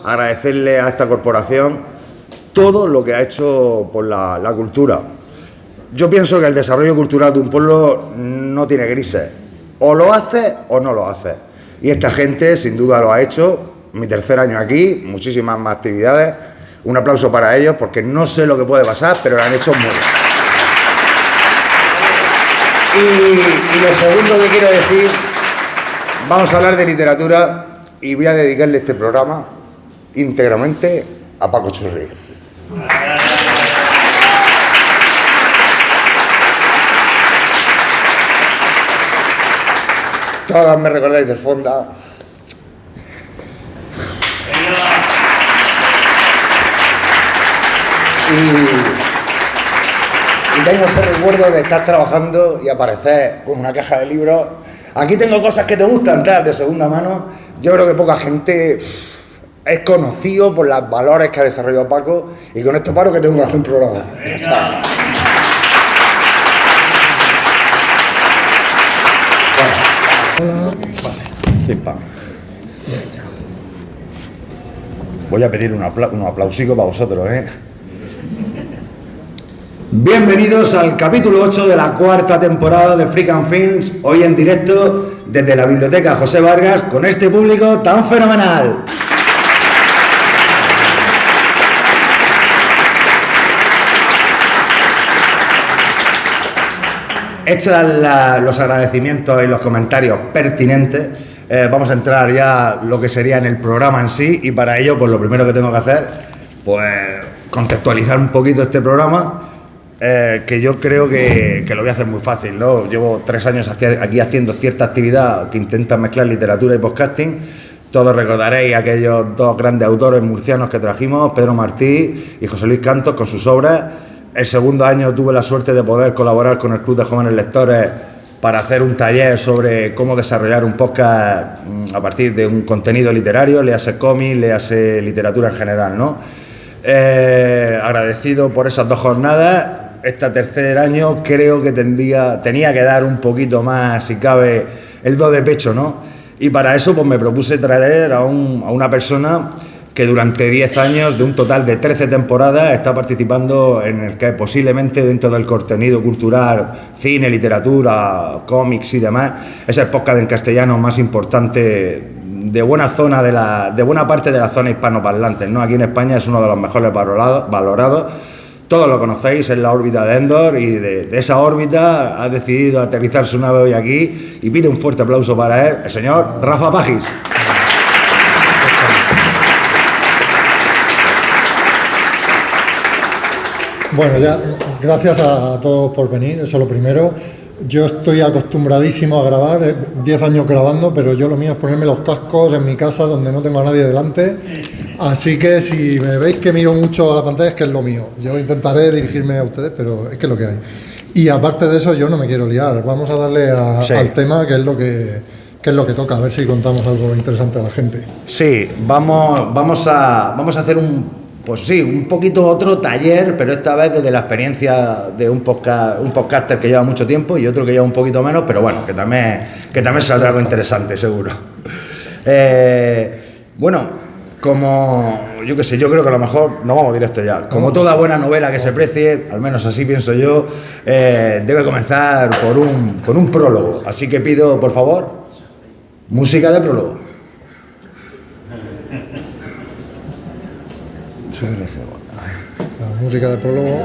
Agradecerle a esta corporación todo lo que ha hecho por la cultura. Yo pienso que el desarrollo cultural de un pueblo no tiene grises, o lo hace o no lo hace. Y esta gente sin duda lo ha hecho. Mi tercer año aquí, muchísimas más actividades. Un aplauso para ellos porque no sé lo que puede pasar, pero lo han hecho muy bien. Y lo segundo que quiero decir, vamos a hablar de literatura y voy a dedicarle este programa íntegramente a Paco Churri. Todas me recordáis del Fonda. Y tengo ese recuerdo de estar trabajando y aparecer con una caja de libros. Aquí tengo cosas que te gustan, tal, de segunda mano. Yo creo que poca gente es conocido por los valores que ha desarrollado Paco, y con esto paro que tengo que hacer un programa. Hola. Vale. Voy a pedir un aplausico para vosotros, ¿eh? Bienvenidos al capítulo 8 de la cuarta temporada de Freak and Films, hoy en directo desde la Biblioteca José Vargas, con este público tan fenomenal. Hechos los agradecimientos y los comentarios pertinentes, vamos a entrar ya lo que sería en el programa en sí, y para ello pues lo primero que tengo que hacer, pues contextualizar un poquito este programa, que yo creo que lo voy a hacer muy fácil, ¿no? Llevo 3 años aquí haciendo cierta actividad que intenta mezclar literatura y podcasting. Todos recordaréis aquellos 2 grandes autores murcianos que trajimos, Pedro Martí y José Luis Cantos, con sus obras. El segundo año tuve la suerte de poder colaborar con el Club de Jóvenes Lectores para hacer un taller sobre cómo desarrollar un podcast a partir de un contenido literario, léase cómic, léase literatura en general, ¿no? Agradecido por esas 2 jornadas. Este tercer año creo que tenía que dar un poquito más, si cabe, el do de pecho, ¿no? Y para eso pues me propuse traer a una persona que durante 10 años, de un total de 13 temporadas, está participando en el que posiblemente dentro del contenido cultural, cine, literatura, cómics y demás, es el podcast en castellano más importante de buena parte de la zona hispanoparlante, ¿no? Aquí en España es uno de los mejores valorados. Todos lo conocéis, es la órbita de Endor, y de esa órbita ha decidido aterrizar su nave hoy aquí, y pide un fuerte aplauso para él, el señor Rafa Pagis. Bueno, ya gracias a todos por venir, eso es lo primero. Yo estoy acostumbradísimo a grabar, 10 años grabando, pero yo lo mío es ponerme los cascos en mi casa donde no tengo a nadie delante. Así que si me veis que miro mucho a la pantalla es que es lo mío. Yo intentaré dirigirme a ustedes, pero es que es lo que hay. Y aparte de eso, yo no me quiero liar. Vamos a darle al tema, que es lo que toca, a ver si contamos algo interesante a la gente. Sí, vamos a hacer un poquito otro taller, pero esta vez desde la experiencia de un podcaster que lleva mucho tiempo y otro que lleva un poquito menos, pero bueno, que también saldrá algo interesante, seguro. Bueno, como yo qué sé, yo creo que a lo mejor nos vamos directo ya. Como toda buena novela que se precie, al menos así pienso yo, debe comenzar con un prólogo. Así que pido, por favor, música de prólogo. La música de prólogo.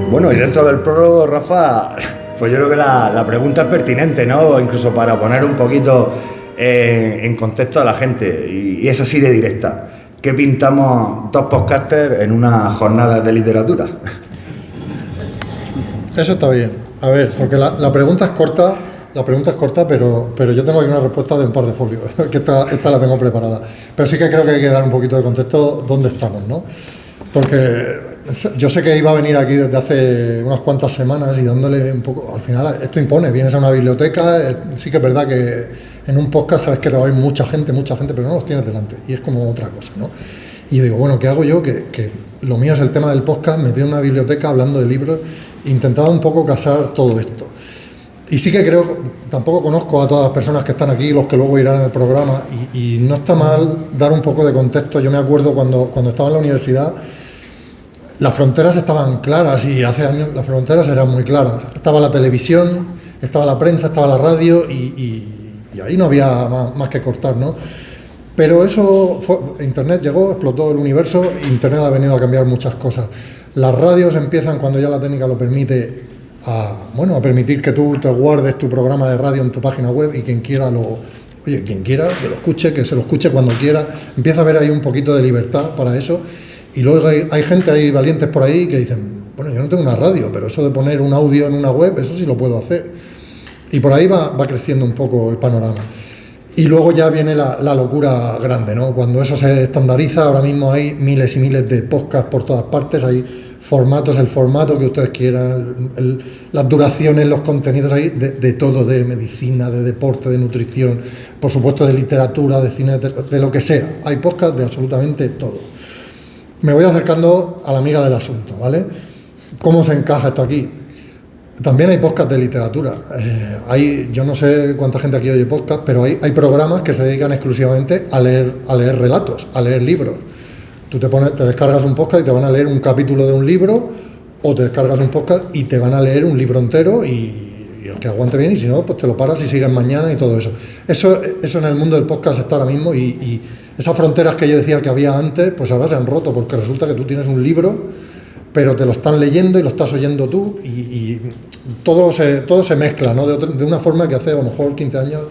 Bueno, y dentro del prólogo, Rafa, pues yo creo que la pregunta es pertinente, ¿no? Incluso para poner un poquito en contexto a la gente, y es así de directa. ¿Qué pintamos 2 podcasters en una jornada de literatura? Eso está bien. A ver, porque la pregunta es corta, pero yo tengo aquí una respuesta de un par de folios, que esta la tengo preparada. Pero sí que creo que hay que dar un poquito de contexto dónde estamos, ¿no? Porque yo sé que iba a venir aquí desde hace unas cuantas semanas y dándole un poco, al final esto impone, vienes a una biblioteca, sí que es verdad que en un podcast sabes que te va a ir mucha gente, pero no los tienes delante, y es como otra cosa, ¿no? Y yo digo, bueno, ¿qué hago yo? Que lo mío es el tema del podcast, metido en una biblioteca hablando de libros, intentaba un poco casar todo esto. Y sí que creo, tampoco conozco a todas las personas que están aquí, los que luego irán al programa, y no está mal dar un poco de contexto. Yo me acuerdo cuando estaba en la universidad, las fronteras estaban claras, y hace años las fronteras eran muy claras. Estaba la televisión, estaba la prensa, estaba la radio, y ahí no había más que cortar, ¿no? Pero Internet llegó, explotó el universo, Internet ha venido a cambiar muchas cosas. Las radios empiezan, cuando ya la técnica lo permite, a permitir que tú te guardes tu programa de radio en tu página web, y quien quiera que lo escuche, que se lo escuche cuando quiera. Empieza a haber ahí un poquito de libertad para eso, y luego hay gente, hay valientes por ahí que dicen, bueno, yo no tengo una radio, pero eso de poner un audio en una web, eso sí lo puedo hacer. Y por ahí va creciendo un poco el panorama. Y luego ya viene la locura grande, ¿no? Cuando eso se estandariza, ahora mismo hay miles y miles de podcasts por todas partes, hay formatos, el formato que ustedes quieran, las duraciones, los contenidos, hay de todo, de medicina, de deporte, de nutrición, por supuesto de literatura, de cine, de lo que sea. Hay podcasts de absolutamente todo. Me voy acercando a la amiga del asunto, ¿vale? ¿Cómo se encaja esto aquí? También hay podcasts de literatura. Yo no sé cuánta gente aquí oye podcast, pero hay programas que se dedican exclusivamente a leer relatos, a leer libros. Tú te descargas un podcast y te van a leer un capítulo de un libro, o te descargas un podcast y te van a leer un libro entero, y el que aguante bien, y si no, pues te lo paras y sigues mañana y todo eso. Eso en el mundo del podcast está ahora mismo, y esas fronteras que yo decía que había antes, pues ahora se han roto, porque resulta que tú tienes un libro, pero te lo están leyendo y lo estás oyendo tú, y todo se mezcla, ¿no? De una forma que hace a lo mejor 15 años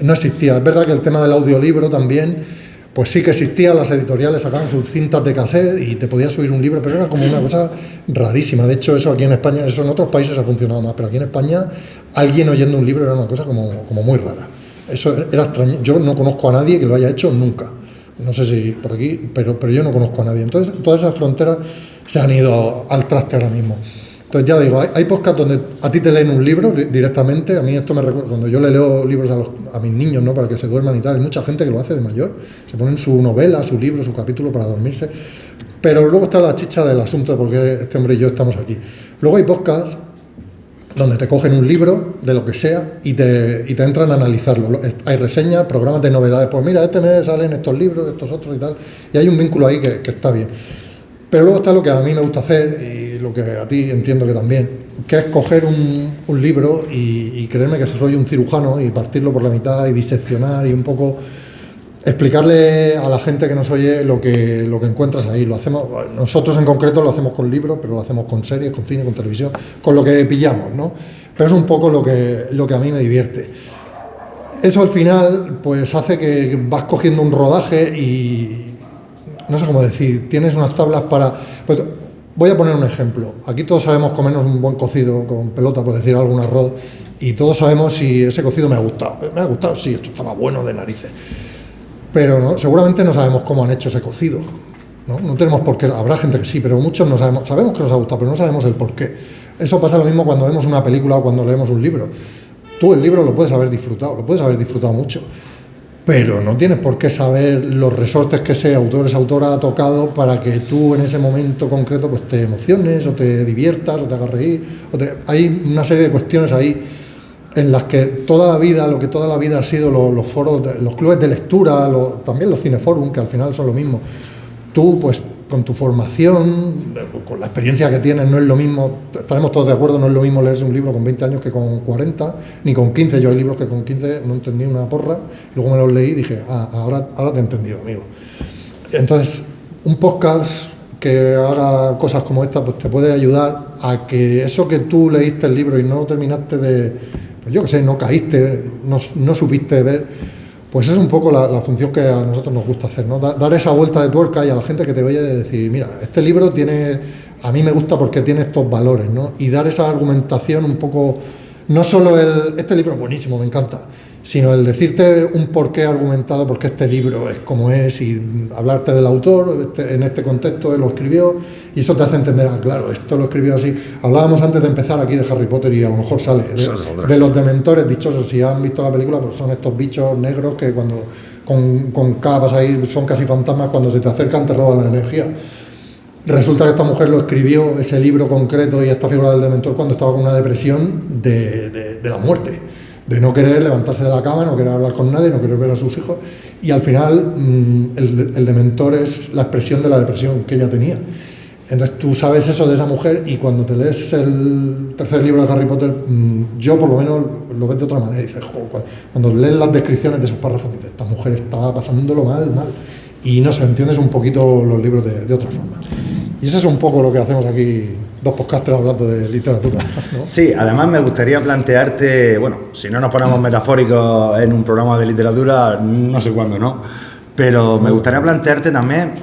no existía. Es verdad que el tema del audiolibro también, pues sí que existía, las editoriales sacaban sus cintas de cassette y te podías subir un libro, pero era como una cosa rarísima. De hecho, eso aquí en España, eso en otros países ha funcionado más, pero aquí en España alguien oyendo un libro era una cosa como muy rara. Eso era extraño. Yo no conozco a nadie que lo haya hecho nunca. No sé si por aquí, pero yo no conozco a nadie. Entonces, todas esas fronteras se han ido al traste ahora mismo. Entonces, ya digo, hay podcasts donde a ti te leen un libro directamente. A mí esto me recuerda, cuando yo le leo libros a mis niños, ¿no?, para que se duerman y tal, hay mucha gente que lo hace de mayor. Se ponen su novela, su libro, su capítulo para dormirse. Pero luego está la chicha del asunto de por qué este hombre y yo estamos aquí. Luego hay podcasts donde te cogen un libro, de lo que sea, y te entran a analizarlo. Hay reseñas, programas de novedades. Pues mira, este mes salen estos libros, estos otros y tal. Y hay un vínculo ahí que está bien. Pero luego está lo que a mí me gusta hacer, y lo que a ti entiendo que también, que es coger un libro y creerme que soy un cirujano, y partirlo por la mitad y diseccionar y un poco explicarle a la gente que nos oye lo que encuentras ahí. Lo hacemos, nosotros en concreto lo hacemos con libros, pero lo hacemos con series, con cine, con televisión, con lo que pillamos, ¿no? Pero es un poco lo que a mí me divierte. Eso al final pues hace que vas cogiendo un rodaje y no sé cómo decir, tienes unas tablas para... Pues, voy a poner un ejemplo. Aquí todos sabemos comernos un buen cocido con pelota, por decir algo, un arroz, y todos sabemos si ese cocido me ha gustado. Me ha gustado, sí, esto estaba bueno de narices. Pero no, seguramente no sabemos cómo han hecho ese cocido, ¿no? No tenemos por qué, habrá gente que sí, pero muchos no sabemos que nos ha gustado, pero no sabemos el por qué. Eso pasa lo mismo cuando vemos una película o cuando leemos un libro. Tú el libro lo puedes haber disfrutado mucho, pero no tienes por qué saber los resortes que ese autor, esa autora ha tocado para que tú en ese momento concreto pues te emociones, o te diviertas, o te hagas reír. Hay una serie de cuestiones ahí en las que lo que toda la vida ha sido los foros, los clubes de lectura, también los cineforum, que al final son lo mismo. Tú, pues, con tu formación, con la experiencia que tienes, no es lo mismo, estaremos todos de acuerdo, no es lo mismo leerse un libro con 20 años que con 40, ni con 15. Yo hay libros que con 15 no entendí una porra, luego me los leí y dije, ahora te he entendido, amigo. Entonces, un podcast que haga cosas como esta, pues te puede ayudar a que eso que tú leíste el libro y no terminaste pues yo qué sé, no caíste, no supiste ver, pues es un poco la función que a nosotros nos gusta hacer, ¿no? Dar esa vuelta de tuerca y a la gente que te oye de decir, mira, este libro a mí me gusta porque tiene estos valores, ¿no? Y dar esa argumentación un poco, no solo este libro es buenísimo, me encanta, sino el decirte un porqué argumentado, porque este libro es como es, y hablarte del autor, en este contexto él lo escribió, y eso te hace entender, claro, esto lo escribió así. Hablábamos antes de empezar aquí de Harry Potter, y a lo mejor sale de los dementores dichosos. Si han visto la película, pues son estos bichos negros que cuando con capas ahí son casi fantasmas, cuando se te acercan te roban la energía. Resulta que esta mujer lo escribió, ese libro concreto y esta figura del dementor, cuando estaba con una depresión de la muerte, de no querer levantarse de la cama, no querer hablar con nadie, no querer ver a sus hijos, y al final el dementor es la expresión de la depresión que ella tenía. Entonces tú sabes eso de esa mujer, y cuando te lees el tercer libro de Harry Potter, yo por lo menos lo ves de otra manera, y dices, cuando lees las descripciones de esos párrafos, dices, esta mujer estaba pasándolo mal, y no sé, entiendes un poquito los libros de otra forma. Y eso es un poco lo que hacemos aquí, dos podcasters hablando de literatura, ¿no? Sí, además me gustaría plantearte, bueno, si no nos ponemos metafóricos en un programa de literatura, no sé cuándo, ¿no? Pero me gustaría plantearte también,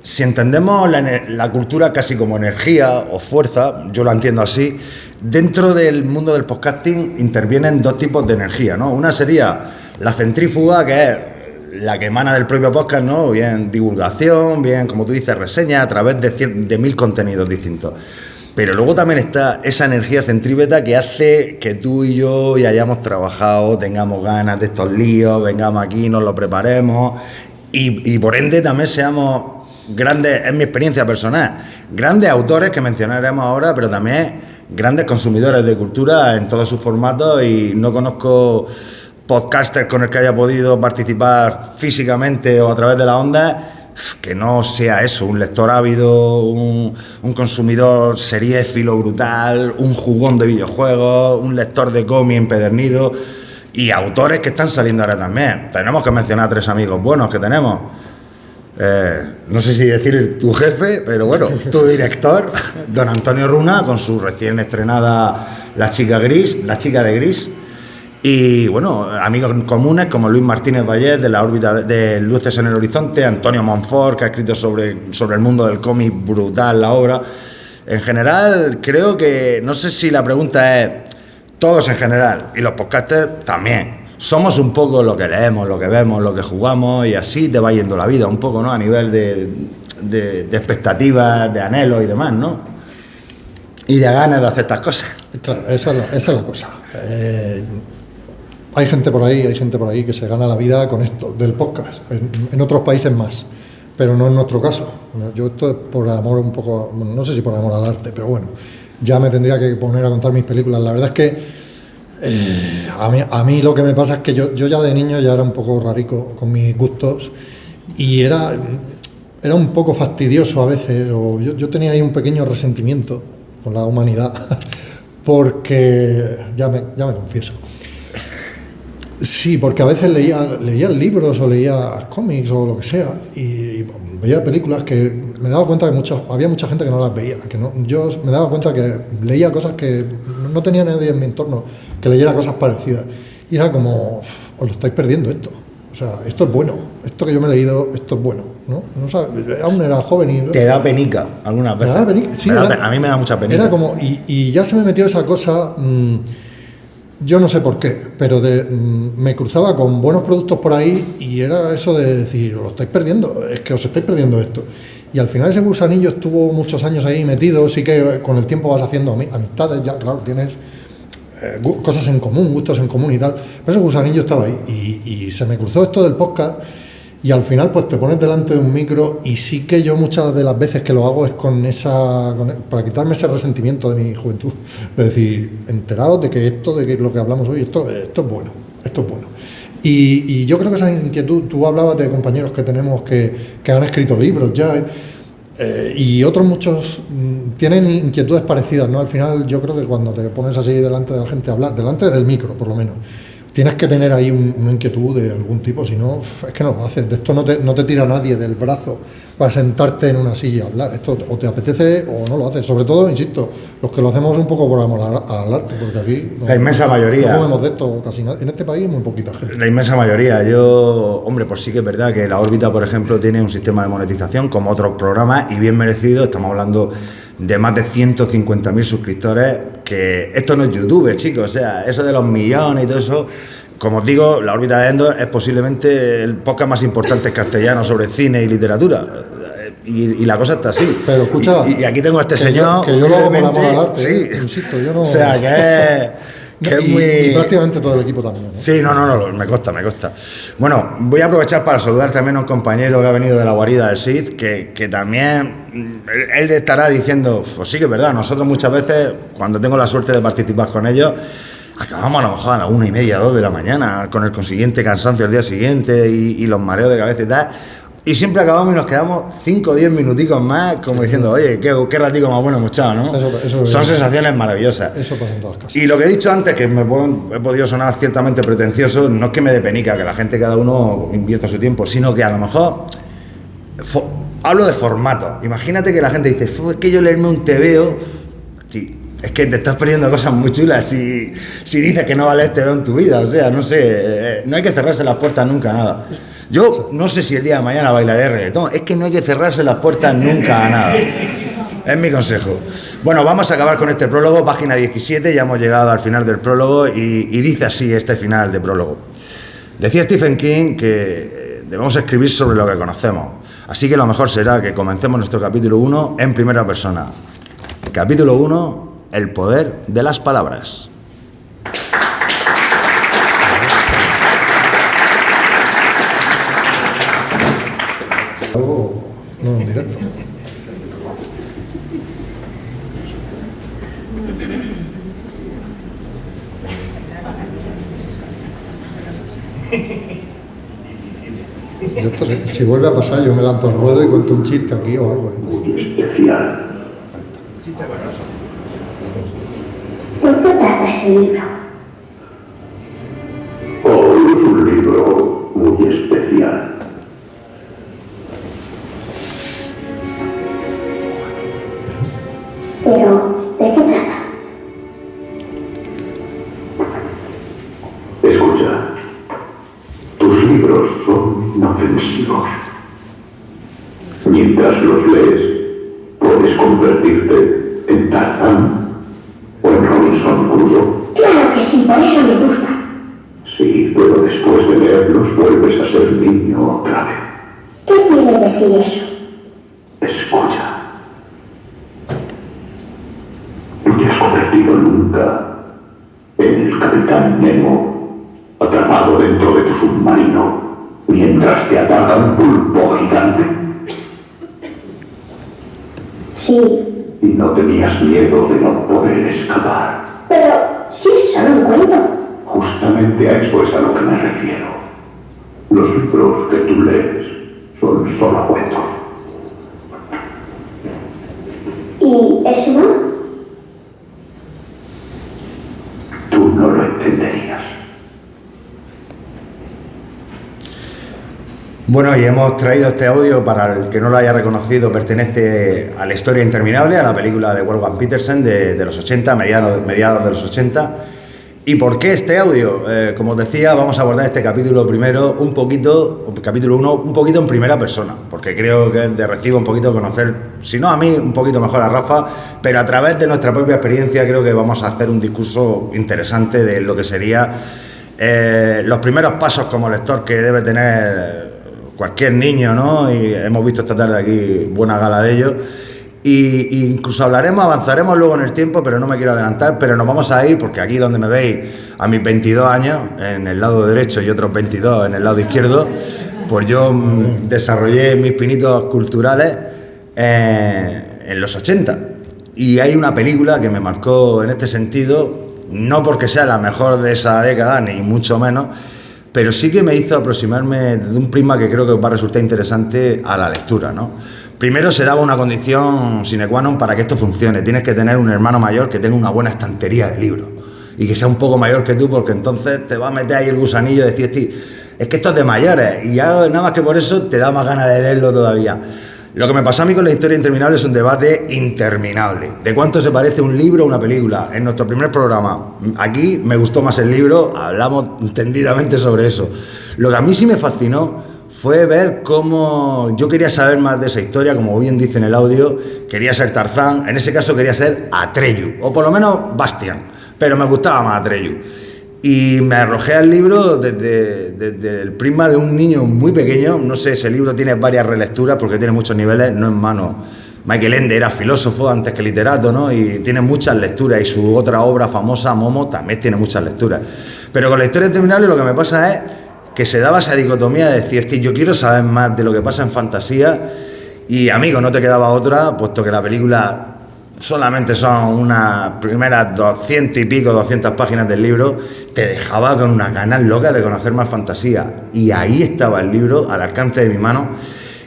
si entendemos la cultura casi como energía o fuerza, yo lo entiendo así, dentro del mundo del podcasting intervienen dos tipos de energía, ¿no? Una sería la centrífuga, que es la que emana del propio podcast, ¿no? Bien divulgación, bien, como tú dices, reseña a través de 1000 contenidos distintos. Pero luego también está esa energía centrípeta que hace que tú y yo ya hayamos trabajado, tengamos ganas de estos líos, vengamos aquí, nos lo preparemos y por ende también seamos grandes, es mi experiencia personal, grandes autores que mencionaremos ahora, pero también grandes consumidores de cultura en todos sus formatos, y no conozco podcaster con el que haya podido participar físicamente o a través de la onda que no sea eso, un lector ávido, un consumidor seriéfilo brutal, un jugón de videojuegos, un lector de cómic empedernido, y autores que están saliendo ahora también. Tenemos que mencionar a 3 amigos buenos que tenemos. No sé si decir tu jefe, pero bueno, tu director, don Antonio Runa, con su recién estrenada La chica de Gris. Y bueno, amigos comunes como Luis Martínez Vallés, de la órbita de Luces en el Horizonte, Antonio Monfort, que ha escrito sobre el mundo del cómic, brutal la obra. En general, creo que, no sé si la pregunta es todos en general, y los podcasters también. Somos un poco lo que leemos, lo que vemos, lo que jugamos, y así te va yendo la vida un poco, ¿no? A nivel de expectativas, de anhelos y demás, ¿no? Y de ganas de hacer estas cosas. Claro, esa es la cosa. Hay gente por ahí que se gana la vida con esto, del podcast, en otros países más, pero no en nuestro caso. Yo esto es por amor un poco, no sé si por amor al arte, pero bueno, ya me tendría que poner a contar mis películas. La verdad es que a mí lo que me pasa es que yo ya de niño ya era un poco rarico con mis gustos, y era un poco fastidioso a veces, o yo tenía ahí un pequeño resentimiento con la humanidad, porque ya me confieso. Sí, porque a veces leía libros o leía cómics o lo que sea, y veía películas que me daba cuenta que había mucha gente que no las veía, yo me daba cuenta que leía cosas que no tenía nadie en mi entorno que leyera cosas parecidas, y era como, os lo estáis perdiendo esto, o sea, esto es bueno, esto que yo me he leído, esto es bueno, ¿no? Aún era joven y... ¿Te da penica algunas veces? Me da penica, sí. A mí me da mucha penica. Era como, y ya se me metió esa cosa... Yo no sé por qué, pero me cruzaba con buenos productos por ahí, y era eso de decir, os lo estáis perdiendo, es que os estáis perdiendo esto. Y al final ese gusanillo estuvo muchos años ahí metido. Sí que con el tiempo vas haciendo amistades, ya claro, tienes cosas en común, gustos en común y tal, pero ese gusanillo estaba ahí, y se me cruzó esto del podcast. Y al final pues te pones delante de un micro, y sí que yo muchas de las veces que lo hago es para quitarme ese resentimiento de mi juventud, de decir, enterados de que lo que hablamos hoy, esto es bueno, esto es bueno. Y yo creo que esa inquietud, tú hablabas de compañeros que tenemos que han escrito libros ya, y otros muchos tienen inquietudes parecidas, ¿no? Al final yo creo que cuando te pones así delante de la gente a hablar, delante del micro por lo menos, tienes que tener ahí una inquietud de algún tipo, si no, es que no lo haces. De esto no te tira nadie del brazo para sentarte en una silla a hablar. Esto o te apetece o no lo haces. Sobre todo, insisto, los que lo hacemos un poco por amor al arte, porque aquí... La inmensa mayoría. No comemos de esto casi nada. En este país muy poquita gente. La inmensa mayoría. Hombre, pues sí que es verdad que La Órbita, por ejemplo, tiene un sistema de monetización como otros programas, y bien merecido. Estamos hablando de más de 150.000 suscriptores, que esto no es YouTube, chicos, o sea, eso de los millones y todo eso, como os digo, La Órbita de Endor es posiblemente el podcast más importante en castellano sobre cine y literatura, y la cosa está así. Pero escucha, y aquí tengo a este señor que yo lo hago por amor al arte, sí, insisto, yo no... O sea, que es y, muy... y prácticamente todo el equipo también, ¿no? Sí, no, me consta. Bueno, voy a aprovechar para saludar también a un compañero que ha venido de la guarida del Cid, que también, él estará diciendo, pues sí que es verdad, nosotros muchas veces, cuando tengo la suerte de participar con ellos, acabamos a lo mejor a las 1:30, 2 de la mañana, con el consiguiente cansancio el día siguiente y los mareos de cabeza y tal. Y siempre acabamos y nos quedamos 5 o 10 minuticos más, como diciendo, oye, qué ratico más bueno hemos echado, ¿no? Eso Son sensaciones maravillosas. Eso pasa en todas casas. Y lo que he dicho antes, que he podido sonar ciertamente pretencioso, no es que me dé penica que la gente, cada uno invierta su tiempo, sino que a lo mejor hablo de formato. Imagínate que la gente dice, es que yo leerme un TVO, sí, es que te estás perdiendo cosas muy chulas si dices que no va a leer TVO en tu vida. O sea, no sé, no hay que cerrarse las puertas nunca a nada. Yo no sé si el día de mañana bailaré reggaetón, es que no hay que cerrarse las puertas nunca a nada. Es mi consejo. Bueno, vamos a acabar con este prólogo, página 17, ya hemos llegado al final del prólogo y dice así este final de prólogo. Decía Stephen King que debemos escribir sobre lo que conocemos, así que lo mejor será que comencemos nuestro capítulo 1 en primera persona. Capítulo 1, el poder de las palabras. No, directo. Esto, si vuelve a pasar, yo me lanzo al ruedo y cuento un chiste aquí o algo. Especial. ¿De qué trata ese libro? Oh, es un libro muy especial. Pero, ¿de qué trata? Escucha, tus libros son inofensivos. Mientras los lees, puedes convertirte en Tarzán o en Robinson Crusoe. Claro que sí, por eso me gusta. Sí, pero después de leerlos vuelves a ser niño otra vez. ¿Qué quiere decir eso? Escucha. No te has convertido nunca en el Capitán Nemo, atrapado dentro de tu submarino, mientras te ataca un pulpo gigante. Sí. Y no tenías miedo de no poder escapar. Pero sí es solo un cuento. Justamente a eso es a lo que me refiero. Los libros que tú lees son solo cuentos. ¿Y eso no? Tú no lo entenderías. Bueno, y hemos traído este audio, para el que no lo haya reconocido, pertenece a La historia interminable, a la película de Wolfgang Petersen de los 80, mediados de los 80. ¿Y por qué este audio? Como os decía, vamos a abordar este capítulo primero, capítulo 1, un poquito en primera persona, porque creo que es de recibo un poquito conocer, si no a mí, un poquito mejor a Rafa, pero a través de nuestra propia experiencia creo que vamos a hacer un discurso interesante de lo que sería los primeros pasos como lector que debe tener cualquier niño, ¿no? Y hemos visto esta tarde aquí buena gala de ello. Y incluso avanzaremos luego en el tiempo, pero no me quiero adelantar, pero nos vamos a ir, porque aquí donde me veis, a mis 22 años, en el lado derecho y otros 22 en el lado izquierdo, pues yo desarrollé mis pinitos culturales en los 80. Y hay una película que me marcó en este sentido, no porque sea la mejor de esa década, ni mucho menos, pero sí que me hizo aproximarme de un prisma que creo que os va a resultar interesante a la lectura, ¿no? Primero se daba una condición sine qua non para que esto funcione. Tienes que tener un hermano mayor que tenga una buena estantería de libros y que sea un poco mayor que tú, porque entonces te va a meter ahí el gusanillo de decir, es que esto es de mayores, y ya nada más que por eso te da más ganas de leerlo todavía. Lo que me pasó a mí con La historia interminable es un debate interminable. ¿De cuánto se parece un libro a una película? En nuestro primer programa, aquí me gustó más el libro, hablamos tendidamente sobre eso. Lo que a mí sí me fascinó fue ver cómo yo quería saber más de esa historia, como bien dice en el audio, quería ser Tarzán, en ese caso quería ser Atreyu, o por lo menos Bastian, pero me gustaba más Atreyu. Y me arrojé al libro desde el prisma de un niño muy pequeño. No sé, ese libro tiene varias relecturas porque tiene muchos niveles, no en vano Michael Ende era filósofo antes que literato, ¿no? Y tiene muchas lecturas, y su otra obra famosa, Momo, también tiene muchas lecturas. Pero con La historia interminable lo que me pasa es que se daba esa dicotomía de decir, es que yo quiero saber más de lo que pasa en fantasía, y amigo, no te quedaba otra, puesto que la película solamente son unas primeras 200 y pico, 200 páginas del libro, te dejaba con unas ganas locas de conocer más fantasía. Y ahí estaba el libro, al alcance de mi mano.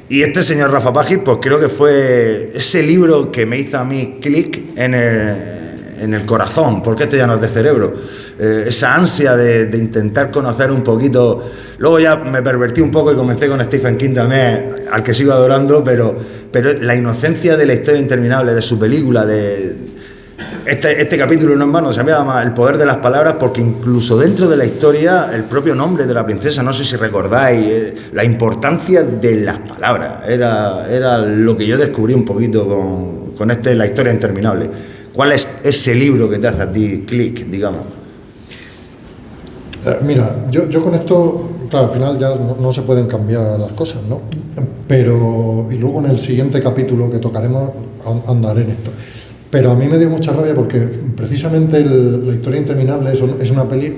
Y este señor Rafa Pagis, pues creo que fue ese libro que me hizo a mí clic en el corazón, porque esto ya no es de cerebro. Esa ansia de intentar conocer un poquito. Luego ya me pervertí un poco y comencé con Stephen King también, al que sigo adorando, pero la inocencia de La historia interminable, de su película, de este capítulo no es vano, se llama El poder de las palabras, porque incluso dentro de la historia, el propio nombre de la princesa, no sé si recordáis, la importancia de las palabras, era lo que yo descubrí un poquito con La historia interminable. ¿Cuál es ese libro que te hace a ti clic, digamos? Mira, yo con esto, claro, al final ya no se pueden cambiar las cosas, ¿no? Pero, y luego en el siguiente capítulo que tocaremos andaré en esto. Pero a mí me dio mucha rabia porque precisamente La historia interminable es una peli.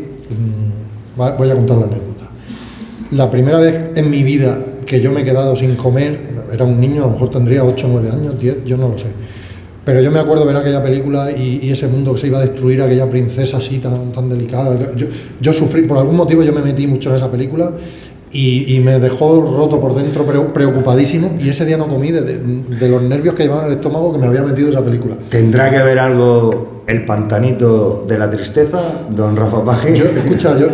Voy a contar la anécdota. La primera vez en mi vida que yo me he quedado sin comer, era un niño, a lo mejor tendría 8 o 9 años, 10, yo no lo sé. Pero yo me acuerdo ver aquella película y ese mundo que se iba a destruir, aquella princesa así tan delicada. Yo sufrí, por algún motivo yo me metí mucho en esa película y me dejó roto por dentro, preocupadísimo, y ese día no comí de los nervios que llevaba en el estómago que me había metido esa película. ¿Tendrá que ver algo el pantanito de la tristeza, don Rafa Pagis?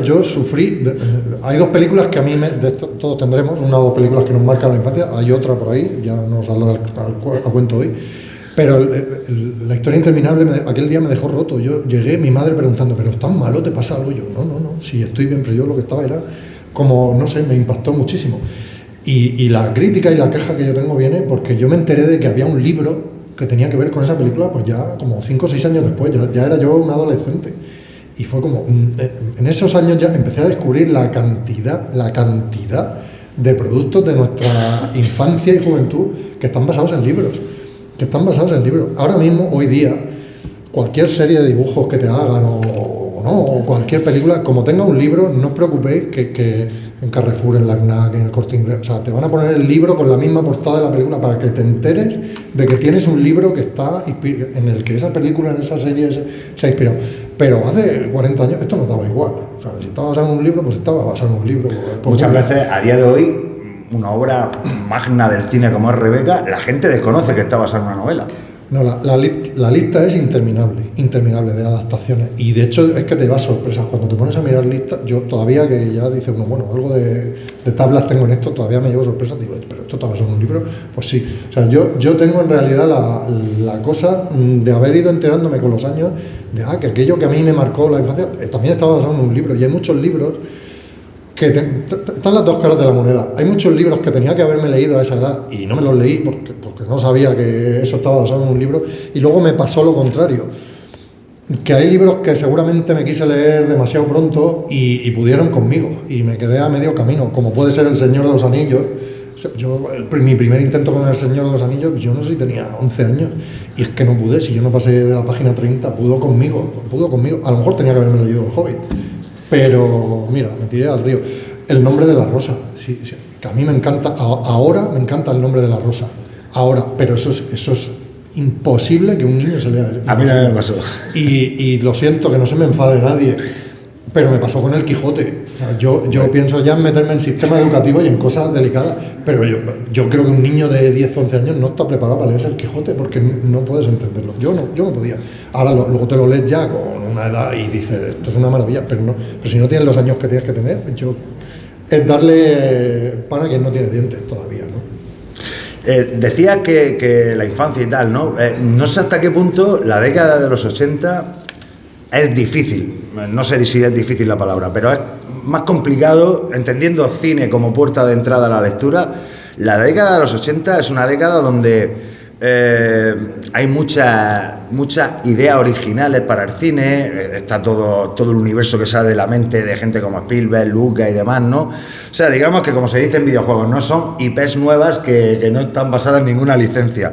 Yo sufrí. Hay dos películas que a mí, todos tendremos, una o dos películas que nos marcan la infancia, hay otra por ahí, ya no saldrá a cuento hoy. Pero La historia interminable aquel día me dejó roto. Yo llegué, mi madre preguntando, ¿pero estás malo? ¿Te pasa algo? Yo, no, sí, estoy bien, pero yo lo que estaba era como, no sé, me impactó muchísimo. Y la crítica y la queja que yo tengo viene porque yo me enteré de que había un libro que tenía que ver con esa película, pues ya como 5 o 6 años después, ya era yo un adolescente. Y fue como, en esos años ya empecé a descubrir la cantidad de productos de nuestra infancia y juventud que están basados en libros. Ahora mismo, hoy día, cualquier serie de dibujos que te hagan o cualquier película, como tenga un libro, no os preocupéis que en Carrefour, en la FNAC, en el Corte Inglés, o sea, te van a poner el libro con la misma portada de la película para que te enteres de que tienes un libro que está en el que esa película, en esa serie se ha inspirado. Pero hace 40 años esto no daba igual. O sea, si estaba basado en un libro, pues estaba basado en un libro. Muchas veces, a día de hoy, una obra magna del cine como es Rebeca, la gente desconoce que está basada en una novela. No, la lista es interminable de adaptaciones, y de hecho es que te vas sorpresas cuando te pones a mirar listas. Yo todavía, que ya dice uno, bueno, algo de tablas tengo en esto, todavía me llevo sorpresas, digo, pero esto está basado en un libro. Pues sí, o sea, yo tengo en realidad la cosa de haber ido enterándome con los años de que aquello que a mí me marcó la infancia también estaba basado en un libro, y hay muchos libros que están las dos caras de la moneda. Hay muchos libros que tenía que haberme leído a esa edad y no me los leí porque no sabía que eso estaba basado en un libro, y luego me pasó lo contrario, que hay libros que seguramente me quise leer demasiado pronto y pudieron conmigo y me quedé a medio camino, como puede ser El Señor de los Anillos. Mi primer intento con El Señor de los Anillos, yo no sé si tenía 11 años, y es que no pude, si yo no pasé de la página 30, pudo conmigo. A lo mejor tenía que haberme leído El Hobbit, pero mira, me tiré al río. El nombre de la rosa, sí, que a mí me encanta, ahora me encanta El nombre de la rosa, pero eso es imposible que un niño se lea. A mí también me pasó. Y lo siento, que no se me enfade nadie, pero me pasó con El Quijote. O sea, yo pienso ya en meterme en sistema educativo y en cosas delicadas, pero yo creo que un niño de 10 o 11 años no está preparado para leerse El Quijote porque no puedes entenderlo. Yo no podía. Ahora luego te lo lees ya con una edad y dices, esto es una maravilla, pero si no tienes los años que tienes que tener, es darle pan a quien no tiene dientes todavía, ¿no? Decía que la infancia y tal, ¿no? No sé hasta qué punto la década de los 80 es difícil. No sé si es difícil la palabra, pero es más complicado, entendiendo cine como puerta de entrada a la lectura. La década de los 80 es una década donde hay muchas ideas originales para el cine. Está todo el universo que sale de la mente de gente como Spielberg, Lucas y demás, ¿no? O sea, digamos que, como se dice en videojuegos, no son IPs nuevas que no están basadas en ninguna licencia.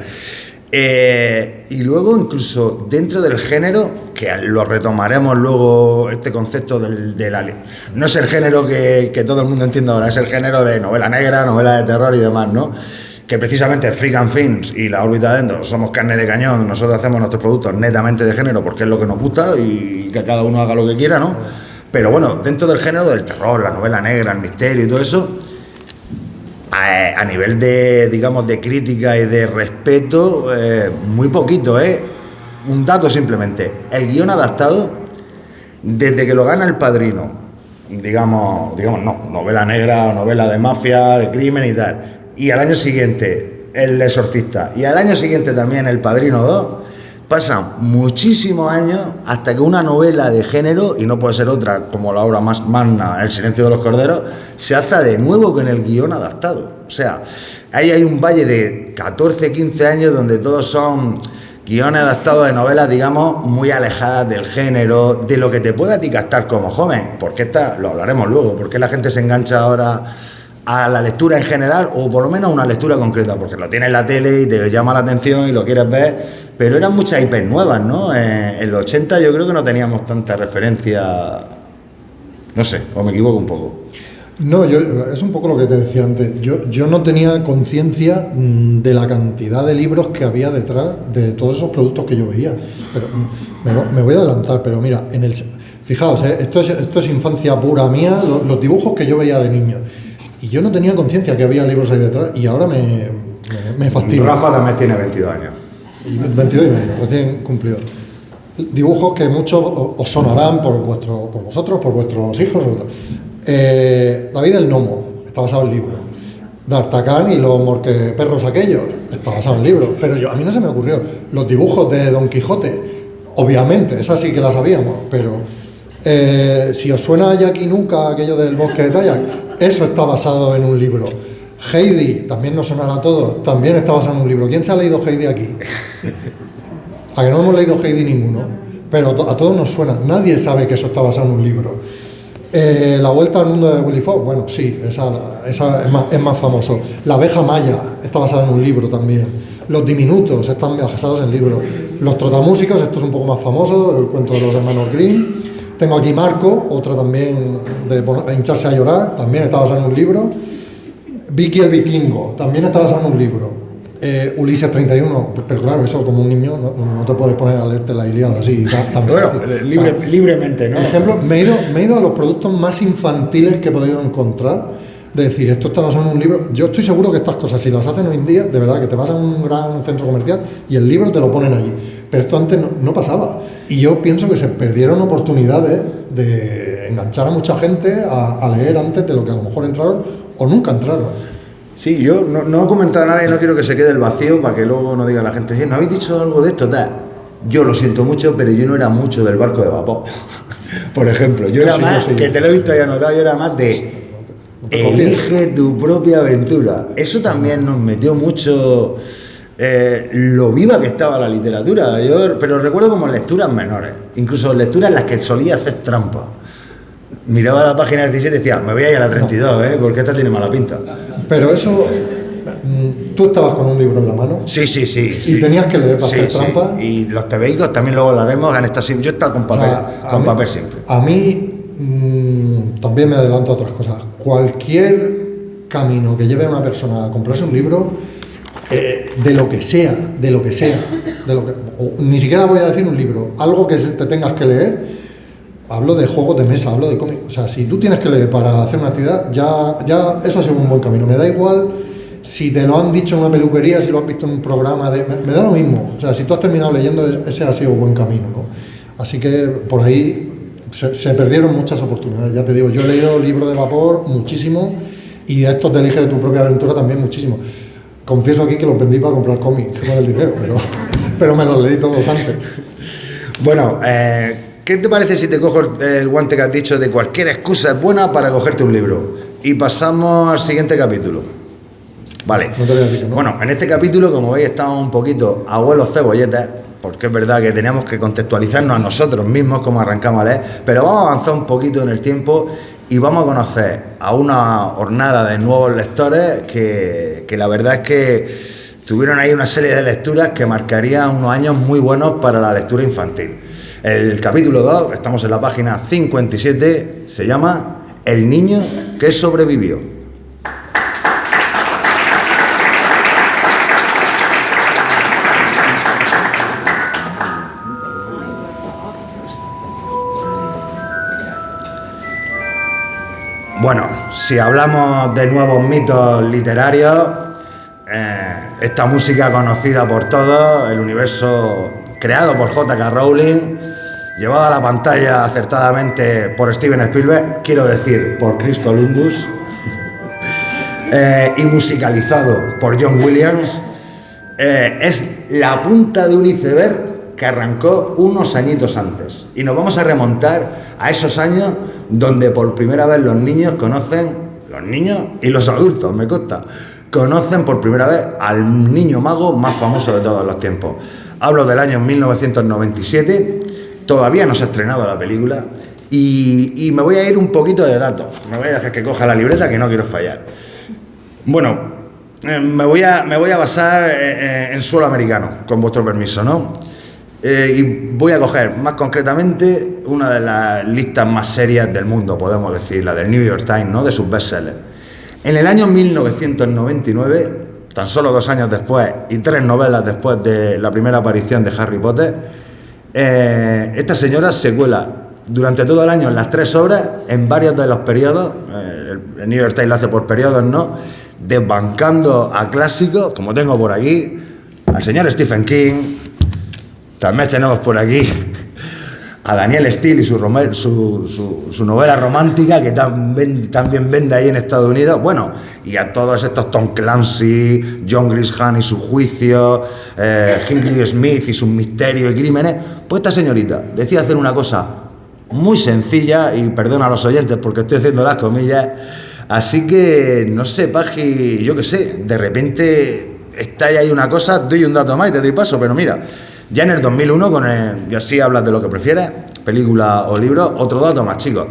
Y luego incluso dentro del género, que lo retomaremos luego, este concepto no es el género que todo el mundo entiende ahora, es el género de novela negra, novela de terror y demás, ¿no? Que precisamente Freak and Films y La órbita de Endor somos carne de cañón, nosotros hacemos nuestros productos netamente de género porque es lo que nos gusta y que cada uno haga lo que quiera, ¿no? Pero bueno, dentro del género del terror, la novela negra, el misterio y todo eso, a nivel de, digamos, de crítica y de respeto, muy poquito, un dato simplemente, el guión adaptado, desde que lo gana El Padrino, digamos no, novela negra o novela de mafia, de crimen y tal, y al año siguiente El Exorcista, y al año siguiente también El Padrino 2, pasan muchísimos años hasta que una novela de género, y no puede ser otra como la obra más magna, El silencio de los corderos, se hace de nuevo con el guión adaptado. O sea, ahí hay un valle de 14, 15 años donde todos son guiones adaptados de novelas, digamos, muy alejadas del género, de lo que te puede a ti captar como joven, porque lo hablaremos luego, porque la gente se engancha ahora a la lectura en general, o por lo menos a una lectura concreta, porque lo tienes en la tele y te llama la atención y lo quieres ver, pero eran muchas IPs nuevas, ¿no? En los 80 yo creo que no teníamos tanta referencia, no sé, o me equivoco un poco. No, es un poco lo que te decía antes, yo no tenía conciencia de la cantidad de libros que había detrás de todos esos productos que yo veía, pero me voy a adelantar, pero mira, fijaos, esto es infancia pura mía, los dibujos que yo veía de niño. Y yo no tenía conciencia que había libros ahí detrás y ahora me fastidia. Rafa también tiene 22 años. 22 y medio, recién cumplido. Dibujos que muchos os sonarán por vosotros, por vuestros hijos. David el Gnomo, está basado en libro. D'Artagnan y los morqueperros aquellos, está basado en libro. Pero a mí no se me ocurrió. Los dibujos de Don Quijote, obviamente, esas sí que las sabíamos, pero si os suena a Jackie Nuka, aquello del bosque de Tayak, eso está basado en un libro. Heidi, también nos sonará a todos, también está basado en un libro. ¿Quién se ha leído Heidi aquí? A que no hemos leído Heidi ninguno, pero a todos nos suena. Nadie sabe que eso está basado en un libro. La vuelta al mundo de Willy Fogg, bueno, sí, esa es más famoso. La abeja maya está basada en un libro también. Los diminutos están basados en libros. Los trotamúsicos, esto es un poco más famoso, el cuento de los hermanos Grimm. Tengo aquí Marco, otra también de hincharse a llorar, también está basado en un libro. Vicky el vikingo, también está basado en un libro. Ulises 31, pero claro, eso como un niño no te puedes poner a leerte la Ilíada así. Bueno, libremente, ¿no? Por ejemplo, me he ido a los productos más infantiles que he podido encontrar, de decir, esto está basado en un libro. Yo estoy seguro que estas cosas, si las hacen hoy en día, de verdad, que te vas a un gran centro comercial y el libro te lo ponen allí. Pero esto antes no pasaba. Y yo pienso que se perdieron oportunidades de enganchar a mucha gente a leer antes de lo que a lo mejor entraron o nunca entraron. Sí, yo no he comentado nada y no quiero que se quede el vacío para que luego no diga la gente, ¿no habéis dicho algo de esto? Tal. Yo lo siento mucho, pero yo no era mucho del barco de vapor. Por ejemplo, yo era más, que te lo he visto ahí anotado, yo era más de elige tu propia aventura. Eso también nos metió mucho lo viva que estaba la literatura. Pero recuerdo como lecturas menores, incluso lecturas en las que solía hacer trampa. Miraba la página 17 y decía, me voy a ir a la 32, porque esta tiene mala pinta. Pero eso, tú estabas con un libro en la mano. Sí. Y tenías que leer para hacer trampa. Y los tebeicos también luego lo haremos. Yo he estado con papel, papel siempre. A mí también me adelanto a otras cosas. Cualquier camino que lleve a una persona a comprarse un libro, de lo que sea, ni siquiera voy a decir un libro, algo que te tengas que leer. Hablo de juegos de mesa, hablo de cómics. O sea, si tú tienes que leer para hacer una actividad, ya eso ha sido un buen camino. Me da igual si te lo han dicho en una peluquería, si lo has visto en un programa, me da lo mismo. O sea, si tú has terminado leyendo, ese ha sido un buen camino, ¿no? Así que por ahí se perdieron muchas oportunidades. Ya te digo, yo he leído libros de vapor muchísimo y de estos de Elige de tu propia aventura también muchísimo. Confieso aquí que los vendí para comprar cómics, no del dinero, pero me los leí todos antes. Bueno, ¿qué te parece si te cojo el guante que has dicho de cualquier excusa es buena para cogerte un libro? Y pasamos al siguiente capítulo. Vale. No te voy a decir que no. Bueno, en este capítulo, como veis, estamos un poquito abuelos cebolletas, porque es verdad que teníamos que contextualizarnos a nosotros mismos como arrancamos a leer, pero vamos a avanzar un poquito en el tiempo y vamos a conocer a una hornada de nuevos lectores que la verdad es que tuvieron ahí una serie de lecturas que marcarían unos años muy buenos para la lectura infantil. El capítulo 2, estamos en la página 57, se llama El niño que sobrevivió. Bueno, si hablamos de nuevos mitos literarios, esta música conocida por todos, el universo creado por J.K. Rowling, llevado a la pantalla acertadamente por Steven Spielberg, quiero decir, por Chris Columbus, y musicalizado por John Williams, es la punta de un iceberg que arrancó unos añitos antes. Y nos vamos a remontar a esos años donde por primera vez los niños y los adultos, me consta, conocen por primera vez al niño mago más famoso de todos los tiempos. Hablo del año 1997, todavía no se ha estrenado la película, y me voy a ir un poquito de datos. Me voy a dejar que coja la libreta, que no quiero fallar. Bueno, me voy a basar en suelo americano, con vuestro permiso, ¿no? Y voy a coger más concretamente una de las listas más serias del mundo, podemos decir, la del New York Times, ¿no?, de sus bestsellers. En el año 1999, tan solo 2 años después y 3 novelas después de la primera aparición de Harry Potter, esta señora se cuela durante todo el año en las 3 obras, en varios de los periodos, el New York Times lo hace por periodos, ¿no?, desbancando a clásicos, como tengo por aquí, al señor Stephen King. También tenemos por aquí a Daniel Steele y su novela romántica, que también vende ahí en Estados Unidos. Bueno, y a todos estos Tom Clancy, John Grisham y su juicio, Hinckley Smith y sus misterios y crímenes. Pues esta señorita decide hacer una cosa muy sencilla, y perdona a los oyentes porque estoy haciendo las comillas, así que, no sé, Paji, yo qué sé, de repente está ahí una cosa, doy un dato más y te doy paso, pero mira... Ya en el 2001, y así hablas de lo que prefieres, película o libro, otro dato más, chicos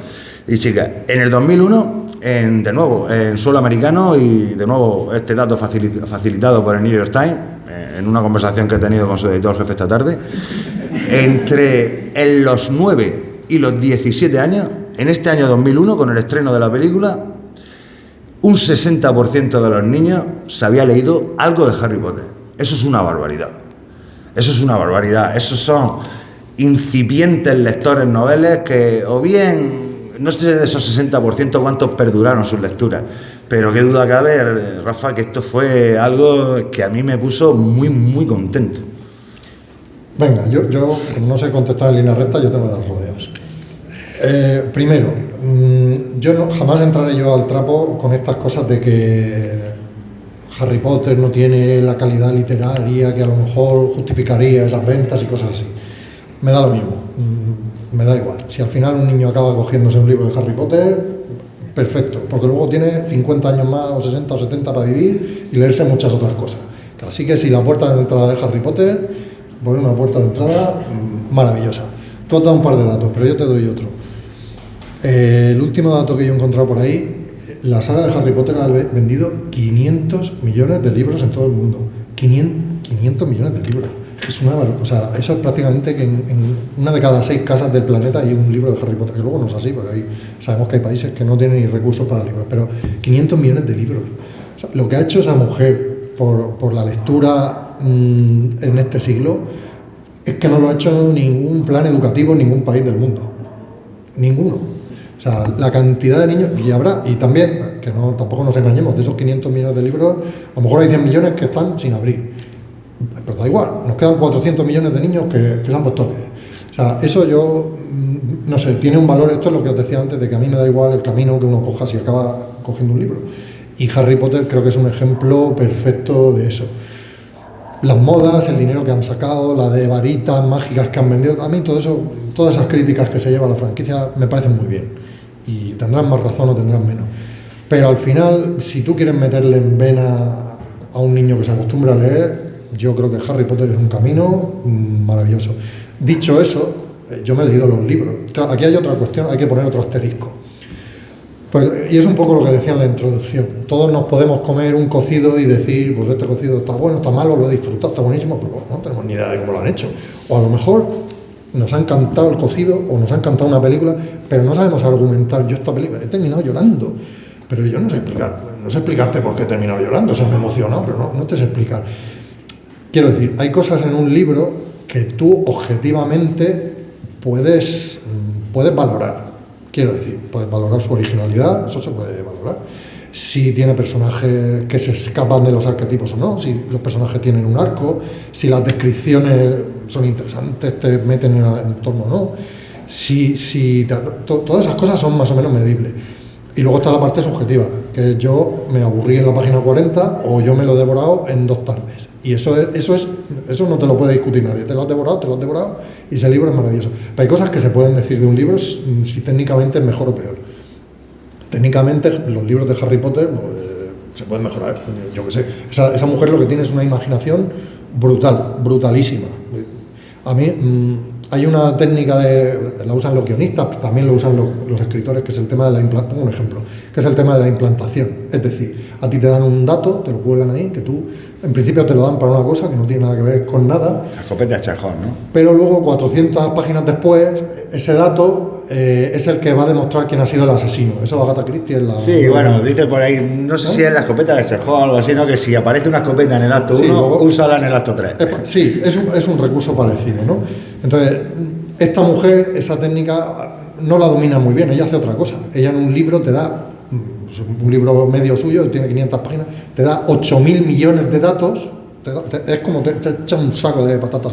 y chicas. En el 2001, de nuevo, en suelo americano, y de nuevo este dato facilitado por el New York Times, en una conversación que he tenido con su editor jefe esta tarde, entre los 9 y los 17 años, en este año 2001, con el estreno de la película, un 60% de los niños se había leído algo de Harry Potter. Eso es una barbaridad. Esos son incipientes lectores noveles que, o bien, no sé de esos 60% cuántos perduraron sus lecturas, pero qué duda cabe, Rafa, que esto fue algo que a mí me puso muy, muy contento. Venga, yo como no sé contestar en línea recta, yo tengo que dar rodeos. Primero, jamás entraré yo al trapo con estas cosas de que Harry Potter no tiene la calidad literaria que a lo mejor justificaría esas ventas y cosas así. Me da lo mismo, me da igual. Si al final un niño acaba cogiéndose un libro de Harry Potter, perfecto, porque luego tiene 50 años más, o 60 o 70 para vivir y leerse muchas otras cosas. Así que si la puerta de entrada de Harry Potter, pues una puerta de entrada maravillosa. Tú has dado un par de datos, pero yo te doy otro. El último dato que yo he encontrado por ahí: la saga de Harry Potter ha vendido 500 millones de libros en todo el mundo. 500 millones de libros. Eso es prácticamente que en una de cada 6 casas del planeta hay un libro de Harry Potter, que luego no es así, porque sabemos que hay países que no tienen ni recursos para libros, pero 500 millones de libros. O sea, lo que ha hecho esa mujer por la lectura en este siglo es que no lo ha hecho ningún plan educativo en ningún país del mundo. Ninguno. O sea, la cantidad de niños, y habrá, y también, que tampoco nos engañemos, de esos 500 millones de libros, a lo mejor hay 100 millones que están sin abrir. Pero da igual, nos quedan 400 millones de niños que se han puesto a leer. O sea, eso yo, no sé, tiene un valor. Esto es lo que os decía antes, de que a mí me da igual el camino que uno coja si acaba cogiendo un libro. Y Harry Potter creo que es un ejemplo perfecto de eso. Las modas, el dinero que han sacado, la de varitas mágicas que han vendido, a mí todo eso, todas esas críticas que se lleva a la franquicia me parecen muy bien. Y tendrán más razón o tendrán menos. Pero al final, si tú quieres meterle en vena a un niño que se acostumbra a leer, yo creo que Harry Potter es un camino maravilloso. Dicho eso, yo me he leído los libros. Claro, aquí hay otra cuestión, hay que poner otro asterisco. Pues, y es un poco lo que decía en la introducción. Todos nos podemos comer un cocido y decir, pues este cocido está bueno, está malo, lo he disfrutado, está buenísimo, pero no tenemos ni idea de cómo lo han hecho. O a lo mejor nos ha encantado el cocido o nos ha encantado una película, pero no sabemos argumentar. Yo esta película he terminado llorando, pero yo no sé explicarte por qué he terminado llorando. O sea, me he emocionado, pero no te sé explicar. Quiero decir, hay cosas en un libro que tú objetivamente puedes valorar. Quiero decir, puedes valorar su originalidad, eso se puede valorar. Si tiene personajes que se escapan de los arquetipos o no, si los personajes tienen un arco, si las descripciones son interesantes, te meten en el entorno o no. Todas esas cosas son más o menos medibles. Y luego está la parte subjetiva, que yo me aburrí en la página 40 o yo me lo he devorado en 2 tardes. Y eso no te lo puede discutir nadie. Te lo has devorado y ese libro es maravilloso. Pero hay cosas que se pueden decir de un libro si técnicamente es mejor o peor. Técnicamente los libros de Harry Potter pues, se pueden mejorar. Yo qué sé. Esa mujer lo que tiene es una imaginación brutalísima. A mí hay una técnica la usan los guionistas, pero también lo usan los escritores, que es el tema de la implantación. Pongo un ejemplo, que es el tema de la implantación. Es decir, a ti te dan un dato, te lo cuelgan ahí, que tú en principio te lo dan para una cosa que no tiene nada que ver con nada. La escopeta de Chajón, ¿no? Pero luego, 400 páginas después, ese dato es el que va a demostrar quién ha sido el asesino. Eso Agatha Christie es la... Sí, bueno, dice por ahí, no sé si es la escopeta de Chajón o algo así, ¿no? Que si aparece una escopeta en el acto 1, úsala en el acto 3. Sí, es un recurso parecido, ¿no? Entonces, esta mujer, esa técnica no la domina muy bien, ella hace otra cosa. Ella en un libro te da, un libro medio suyo, tiene 500 páginas, te da 8.000 millones de datos, es como te echa un saco de patatas.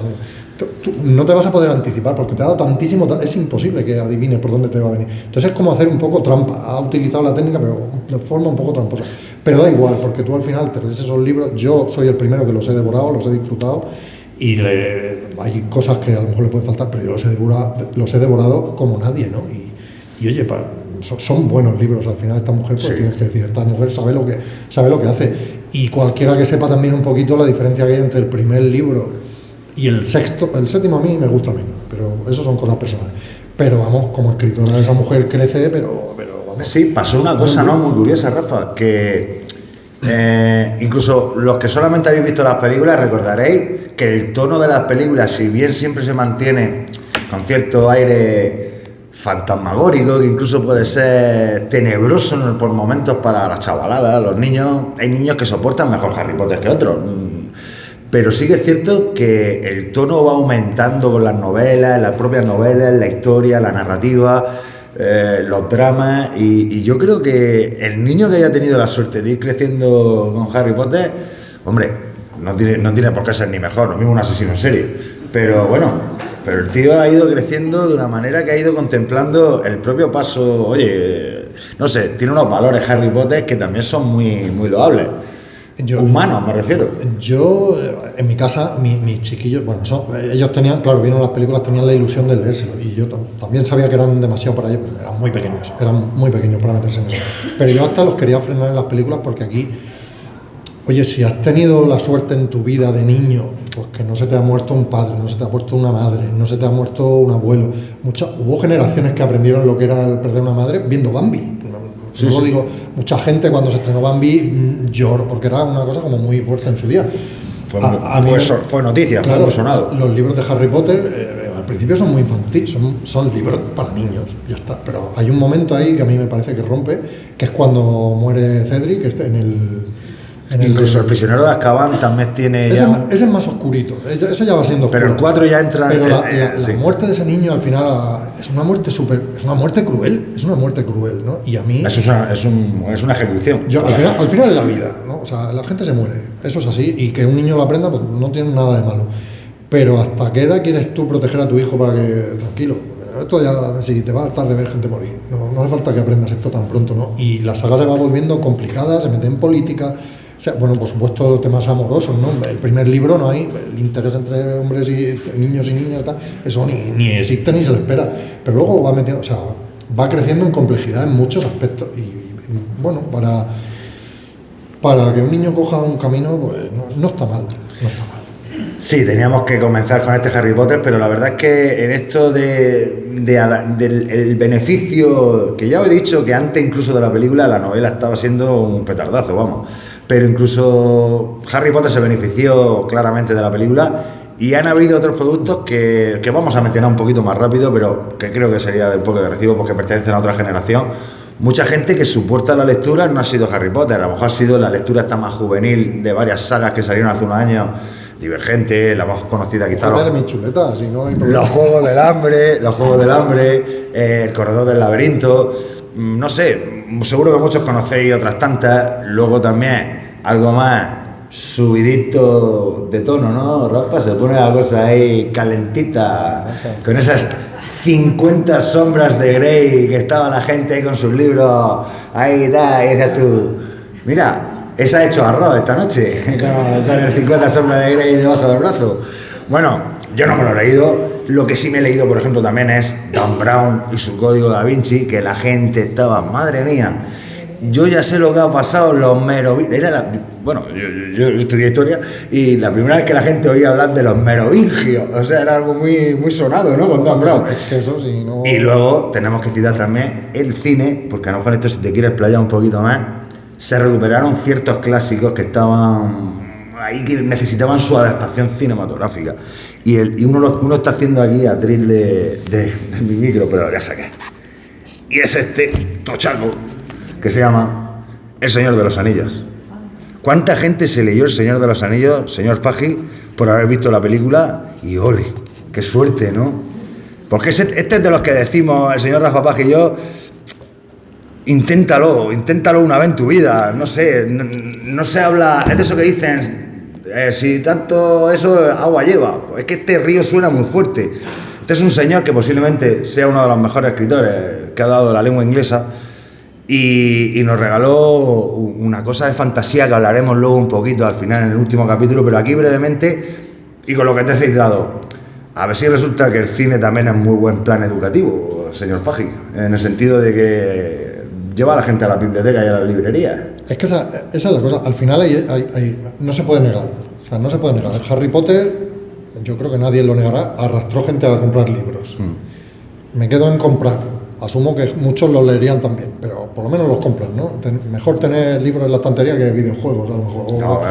Tú no te vas a poder anticipar porque te ha dado tantísimo, es imposible que adivines por dónde te va a venir. Entonces es como hacer un poco trampa. Ha utilizado la técnica, pero de forma un poco tramposa. Pero da igual, porque tú al final te lees esos libros. Yo soy el primero que los he devorado, los he disfrutado. Y hay cosas que a lo mejor le pueden faltar, pero yo los he devorado como nadie, ¿no? Y oye, son buenos libros. Al final esta mujer, pues tienes que decir, esta mujer sabe lo que hace. Y cualquiera que sepa también un poquito la diferencia que hay entre el primer libro y el séptimo a mí me gusta menos, pero eso son cosas personales. Pero vamos, como escritora esa mujer crece, pero vamos. Sí, pasó una cosa, ¿no? Muy curiosa, Rafa, que incluso los que solamente habéis visto las películas recordaréis que el tono de las películas, si bien siempre se mantiene con cierto aire fantasmagórico, que incluso puede ser tenebroso por momentos para las chavaladas, los niños, hay niños que soportan mejor Harry Potter que otros. Pero sí que es cierto que el tono va aumentando con las novelas, las propias novelas, la historia, la narrativa, los dramas, y yo creo que el niño que haya tenido la suerte de ir creciendo con Harry Potter, hombre, no tiene por qué ser ni mejor, lo mismo un asesino en serie, pero bueno, pero el tío ha ido creciendo de una manera que ha ido contemplando el propio paso. Oye, no sé, tiene unos valores Harry Potter que también son muy, muy loables. Humanos, me refiero. Yo, en mi casa, mis chiquillos, bueno, ellos tenían, claro, vieron las películas, tenían la ilusión de leérselo, y yo también sabía que eran demasiado para ellos, pero eran muy pequeños para meterse en eso. Pero yo hasta los quería frenar en las películas porque aquí, oye, si has tenido la suerte en tu vida de niño, pues que no se te ha muerto un padre, no se te ha muerto una madre, no se te ha muerto un abuelo. Hubo generaciones que aprendieron lo que era el perder una madre viendo Bambi. Luego digo, mucha gente cuando se estrenó Bambi lloró, porque era una cosa como muy fuerte en su día. Fue noticia, claro, fue sonado. Los libros de Harry Potter al principio son muy infantiles, son libros para niños, ya está. Pero hay un momento ahí que a mí me parece que rompe, que es cuando muere Cedric, que está Incluso el prisionero de Azkaban también tiene ese es más oscurito, ese ya va siendo oscuro. Pero el 4 ya entra... Pero la muerte de ese niño al final es una muerte cruel, ¿no? Y a mí... Es una ejecución. Al final es la vida, ¿no? O sea, la gente se muere, eso es así, y que un niño lo aprenda, pues no tiene nada de malo. Pero ¿hasta qué edad quieres tú proteger a tu hijo para que... Tranquilo, esto ya, si te va a hartar de ver gente morir, no hace falta que aprendas esto tan pronto, ¿no? Y la saga se va volviendo complicada, se mete en política... O sea, bueno, por supuesto, los temas amorosos, ¿no? El primer libro no hay, el interés entre hombres y niños y niñas, tal, eso ni existe ni se le espera. Pero luego va creciendo en complejidad en muchos aspectos. Y bueno, para que un niño coja un camino, pues no está mal. Sí, teníamos que comenzar con este Harry Potter, pero la verdad es que en esto del beneficio, que ya os he dicho que antes incluso de la película, la novela estaba siendo un petardazo, vamos. Pero incluso Harry Potter se benefició claramente de la película y han habido otros productos que vamos a mencionar un poquito más rápido, pero que creo que sería del poco de recibo porque pertenecen a otra generación. Mucha gente que su puerta a la lectura no ha sido Harry Potter, a lo mejor ha sido la lectura esta más juvenil de varias sagas que salieron hace unos años. Divergente, la más conocida quizá. Los Juegos del Hambre, El Corredor del Laberinto, no sé, seguro que muchos conocéis otras tantas. Luego también algo más subidito de tono, ¿no, Rafa? Se pone la cosa ahí calentita, con esas 50 sombras de Grey que estaba la gente ahí con sus libros, ahí y decías tú, mira, esa ha hecho arroz esta noche, con el 50 sombras de Grey debajo del brazo. Bueno, yo no me lo he leído. Lo que sí me he leído, por ejemplo, también es Dan Brown y su Código Da Vinci, que la gente estaba, madre mía, yo ya sé lo que ha pasado en los merovingios. Bueno, yo estudié historia y la primera vez que la gente oía hablar de los merovingios, o sea, era algo muy, muy sonado, ¿no? Con Dan Brown. Es que eso sí, no... Y luego tenemos que citar también el cine, porque a lo mejor esto, si te quieres explayar un poquito más, se recuperaron ciertos clásicos que estaban ahí, que necesitaban su adaptación cinematográfica. Y uno está haciendo aquí atril de mi micro, pero ya saqué. Y es este tochaco que se llama El Señor de los Anillos. ¿Cuánta gente se leyó El Señor de los Anillos, señor Paggi, por haber visto la película? Y ole, qué suerte, ¿no? Porque este es de los que decimos, el señor Rafa Paggi y yo, inténtalo una vez en tu vida, no sé, no se habla, es de eso que dicen, si tanto eso agua lleva, es que este río suena muy fuerte. Este es un señor que posiblemente sea uno de los mejores escritores que ha dado la lengua inglesa y nos regaló una cosa de fantasía que hablaremos luego un poquito al final en el último capítulo, pero aquí brevemente y con lo que te he citado, a ver si resulta que el cine también es muy buen plan educativo, señor Paggi, en el sentido de que lleva a la gente a la biblioteca y a la librería. Es que esa es la cosa. Al final no se puede negar. O sea, no se puede negar. El Harry Potter, yo creo que nadie lo negará, arrastró gente a comprar libros. Me quedo en comprar. Asumo que muchos los leerían también, pero por lo menos los compran, ¿no? Mejor tener libros en la estantería que videojuegos, a lo mejor. No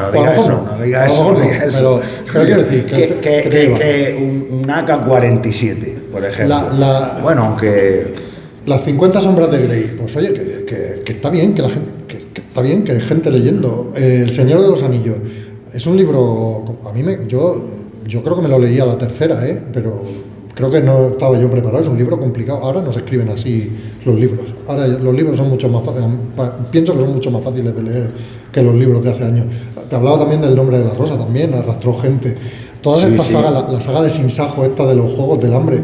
diga eso. Pero quiero decir que un AK-47, por ejemplo. Bueno, aunque... Las 50 sombras de Grey, pues oye, que está bien, que la gente, que está bien, que hay gente leyendo. El Señor de los Anillos es un libro, yo creo que me lo leí a la tercera, pero creo que no estaba yo preparado, es un libro complicado. Ahora no se escriben así los libros, ahora los libros son mucho más fáciles, pienso que son mucho más fáciles de leer que los libros de hace años. Te hablaba también del Nombre de la Rosa, también arrastró gente. Todas estas sagas, la saga de Sinsajo, esta de los Juegos del Hambre,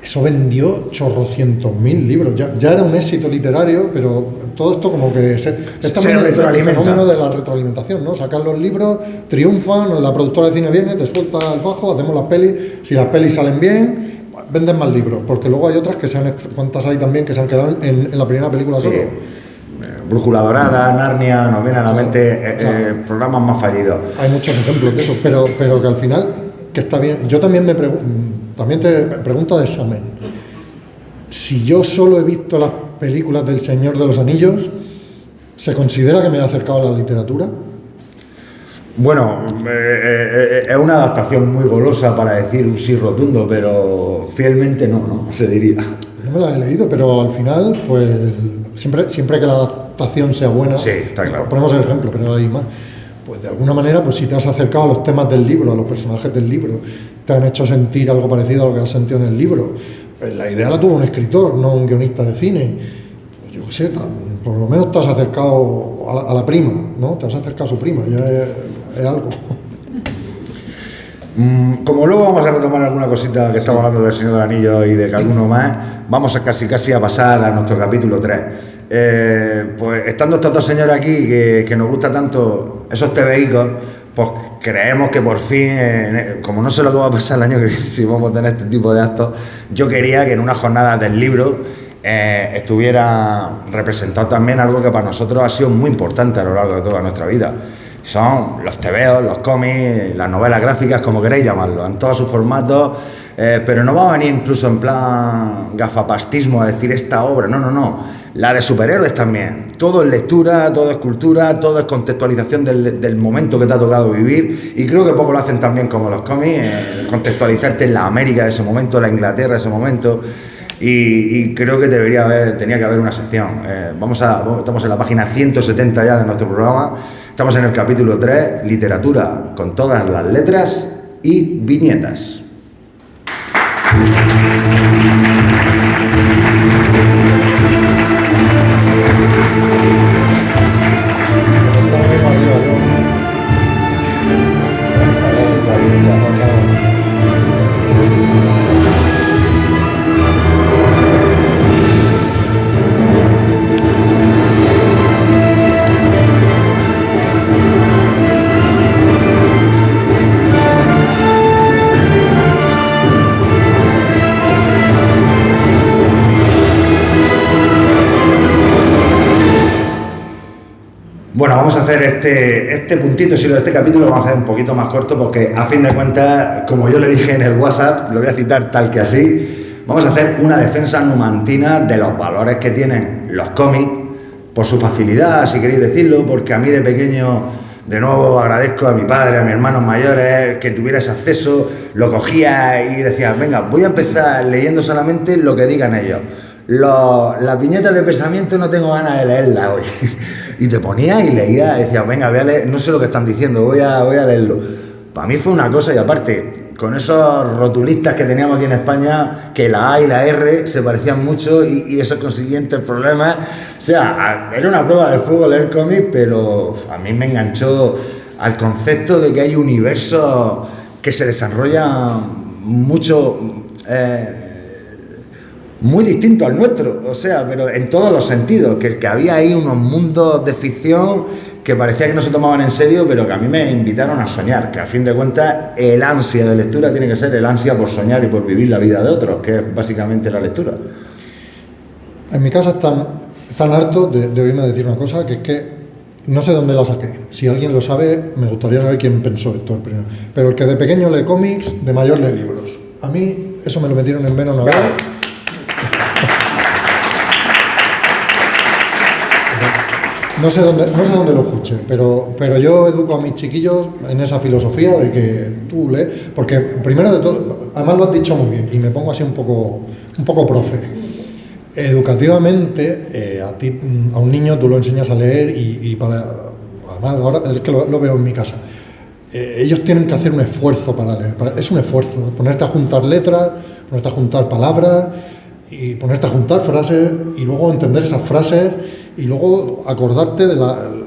eso vendió chorrocientos mil libros. Ya era un éxito literario, pero todo esto como que es también el fenómeno de la retroalimentación, ¿no? Sacan los libros, triunfan, la productora de cine viene, te suelta el fajo, hacemos las pelis. Si las pelis salen bien, venden más libros, porque luego hay otras que ¿cuántas hay también que se han quedado en la primera película solo? Brújula Dorada, Narnia, nos vienen a la mente programas más fallidos. Hay muchos ejemplos de eso, pero que al final, que está bien. Yo también también te pregunto de examen. Si yo solo he visto las películas del Señor de los Anillos, ¿se considera que me he acercado a la literatura? Bueno, es una adaptación muy golosa para decir un sí rotundo, pero fielmente no se diría. No me la he leído, pero al final, pues siempre que la adaptación sea buena, sí, está claro. Ponemos el ejemplo, pero hay más. Pues de alguna manera, pues si te has acercado a los temas del libro, a los personajes del libro, te han hecho sentir algo parecido a lo que has sentido en el libro. Pues la idea la tuvo un escritor, no un guionista de cine. Pues yo qué sé, por lo menos te has acercado a la prima, ¿no? Te has acercado a su prima, ya es algo. Como luego vamos a retomar alguna cosita que estamos hablando del Señor del Anillo y de que alguno más, vamos a casi a pasar a nuestro capítulo 3. Pues estando estos dos señores aquí que nos gusta tanto esos TVIcos, pues creemos que por fin, como no sé lo que va a pasar el año que viene si vamos a tener este tipo de actos, yo quería que en una jornada del libro estuviera representado también algo que para nosotros ha sido muy importante a lo largo de toda nuestra vida. son los tebeos, los cómics, las novelas gráficas, como queréis llamarlo, en todos sus formatos, pero no va a venir incluso en plan gafapastismo a decir esta obra, no. La de superhéroes también. Todo es lectura, todo es cultura, todo es contextualización del momento que te ha tocado vivir. Y creo que poco lo hacen también como los cómics, contextualizarte en la América de ese momento, la Inglaterra de ese momento. Y creo que tenía que haber una sección. Estamos en la página 170 ya de nuestro programa. Estamos en el capítulo 3, literatura con todas las letras y viñetas. Bueno, vamos a hacer este puntito, si lo de este capítulo lo vamos a hacer un poquito más corto porque a fin de cuentas, como yo le dije en el WhatsApp, lo voy a citar tal que así, vamos a hacer una defensa numantina de los valores que tienen los cómics, por su facilidad, si queréis decirlo, porque a mí de pequeño, de nuevo agradezco a mi padre, a mis hermanos mayores, que tuviera ese acceso, lo cogía y decía, venga, voy a empezar leyendo solamente lo que digan ellos. Las viñetas de pensamiento no tengo ganas de leerlas hoy. Y te ponías y leías, y decías, venga, voy a leer, no sé lo que están diciendo, voy a leerlo. Para mí fue una cosa, y aparte, con esos rotulistas que teníamos aquí en España, que la A y la R se parecían mucho y esos consiguientes problemas. O sea, era una prueba de fuego leer cómics, pero a mí me enganchó al concepto de que hay universos que se desarrollan mucho... muy distinto al nuestro, o sea, pero en todos los sentidos, que había ahí unos mundos de ficción que parecía que no se tomaban en serio, pero que a mí me invitaron a soñar, que a fin de cuentas el ansia de lectura tiene que ser el ansia por soñar y por vivir la vida de otros, que es básicamente la lectura. En mi casa están hartos de oírme decir una cosa, que es que no sé dónde la saqué. Si alguien lo sabe, me gustaría saber quién pensó esto el primero. Pero el que de pequeño lee cómics, de mayor lee libros. A mí eso me lo metieron en vena una vez. No sé dónde lo escuché, pero yo educo a mis chiquillos en esa filosofía de que tú lees, porque primero de todo, además lo has dicho muy bien, y me pongo así un poco profe. Educativamente, a un niño tú lo enseñas a leer y para... Además, ahora es que lo veo en mi casa. Ellos tienen que hacer un esfuerzo para leer, es un esfuerzo, ponerte a juntar letras, ponerte a juntar palabras, y ponerte a juntar frases, y luego entender esas frases, y luego acordarte de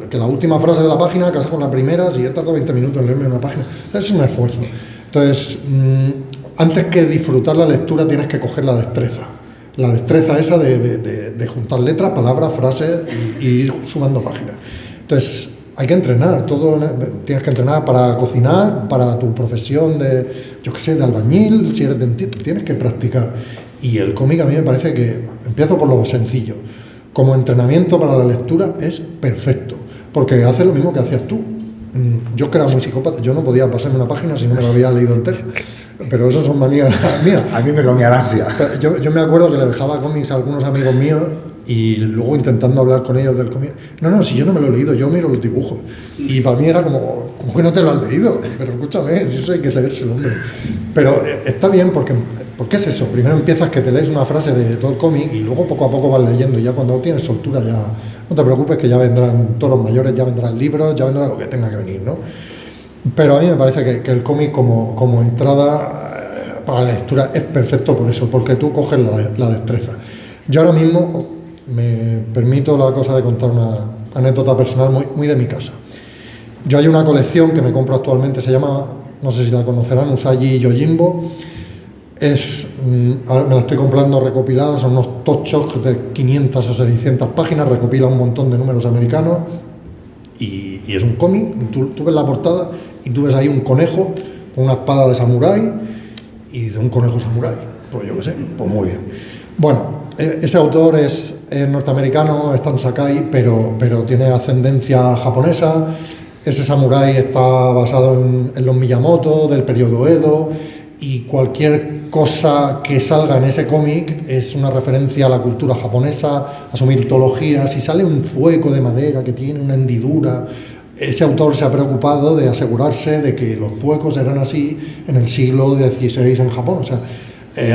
que la última frase de la página casa con la primera, si he tardado 20 minutos en leerme una página, es un esfuerzo. Entonces, antes que disfrutar la lectura tienes que coger la destreza esa de juntar letras, palabras, frases y ir sumando páginas. Entonces, hay que entrenar, tienes que entrenar para cocinar, para tu profesión de albañil, si eres dentista, tienes que practicar. Y el cómic a mí me parece que, empiezo por lo sencillo, como entrenamiento para la lectura es perfecto, porque hace lo mismo que hacías tú. Yo que era muy psicópata, yo no podía pasarme una página si no me la había leído entera, pero eso son manías mías. A mí me comía la ansia. Yo me acuerdo que le dejaba cómics a algunos amigos míos y luego intentando hablar con ellos del cómic. No, si yo no me lo he leído, yo miro los dibujos. Y para mí era como que no te lo has leído, pero escúchame, si eso hay que leérselo, hombre. Pero está bien porque es eso, primero empiezas que te lees una frase de todo el cómic y luego poco a poco vas leyendo y ya cuando tienes soltura ya no te preocupes que ya vendrán todos los mayores, ya vendrán libros, ya vendrá lo que tenga que venir, ¿no? Pero a mí me parece que el cómic como entrada para la lectura es perfecto por eso, porque tú coges la destreza. Yo ahora mismo me permito la cosa de contar una anécdota personal muy de mi casa. Yo hay una colección que me compro actualmente, se llama, no sé si la conocerán, Usagi Yojimbo. Ahora me la estoy comprando recopilada, son unos tochos de 500 o 600 páginas, recopila un montón de números americanos y es un cómic. Tú ves la portada y tú ves ahí un conejo con una espada de samurái y dice un conejo samurái, pues yo qué sé, pues muy bien. Bueno, ese autor es norteamericano, es Tan Sakai, pero tiene ascendencia japonesa Ese samurái está basado en los Miyamoto del periodo Edo, y cualquier cosa que salga en ese cómic es una referencia a la cultura japonesa, a su mitología. Si sale un zueco de madera que tiene una hendidura, ese autor se ha preocupado de asegurarse de que los zuecos eran así en el siglo XVI en Japón. O sea,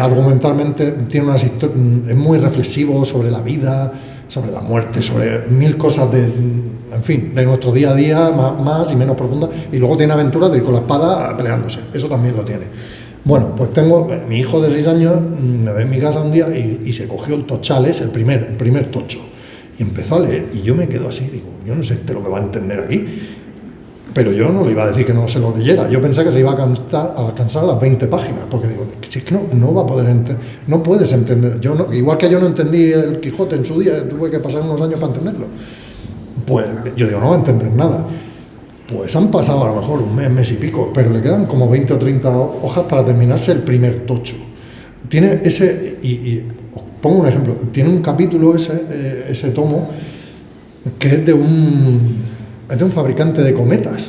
argumentalmente tiene es muy reflexivo sobre la vida, sobre la muerte, sobre mil cosas de nuestro día a día, más y menos profundas. Y luego tiene aventuras de ir con la espada peleándose, eso también lo tiene. Bueno, pues mi hijo de 6 años me ve en mi casa un día y se cogió el Tochales, el primer tocho, y empezó a leer, y yo me quedo así, digo, yo no sé lo que va a entender aquí, pero yo no le iba a decir que no se lo leyera. Yo pensé que se iba a alcanzar las 20 páginas, porque digo, si es que no va a poder entender, no puedes entender. Igual que yo no entendí el Quijote en su día, tuve que pasar unos años para entenderlo. Pues yo digo, no va a entender nada. Pues han pasado a lo mejor un mes y pico, pero le quedan como 20 o 30 hojas para terminarse el primer tocho. Tiene y os pongo un ejemplo, tiene un capítulo ese tomo que es de un fabricante de cometas,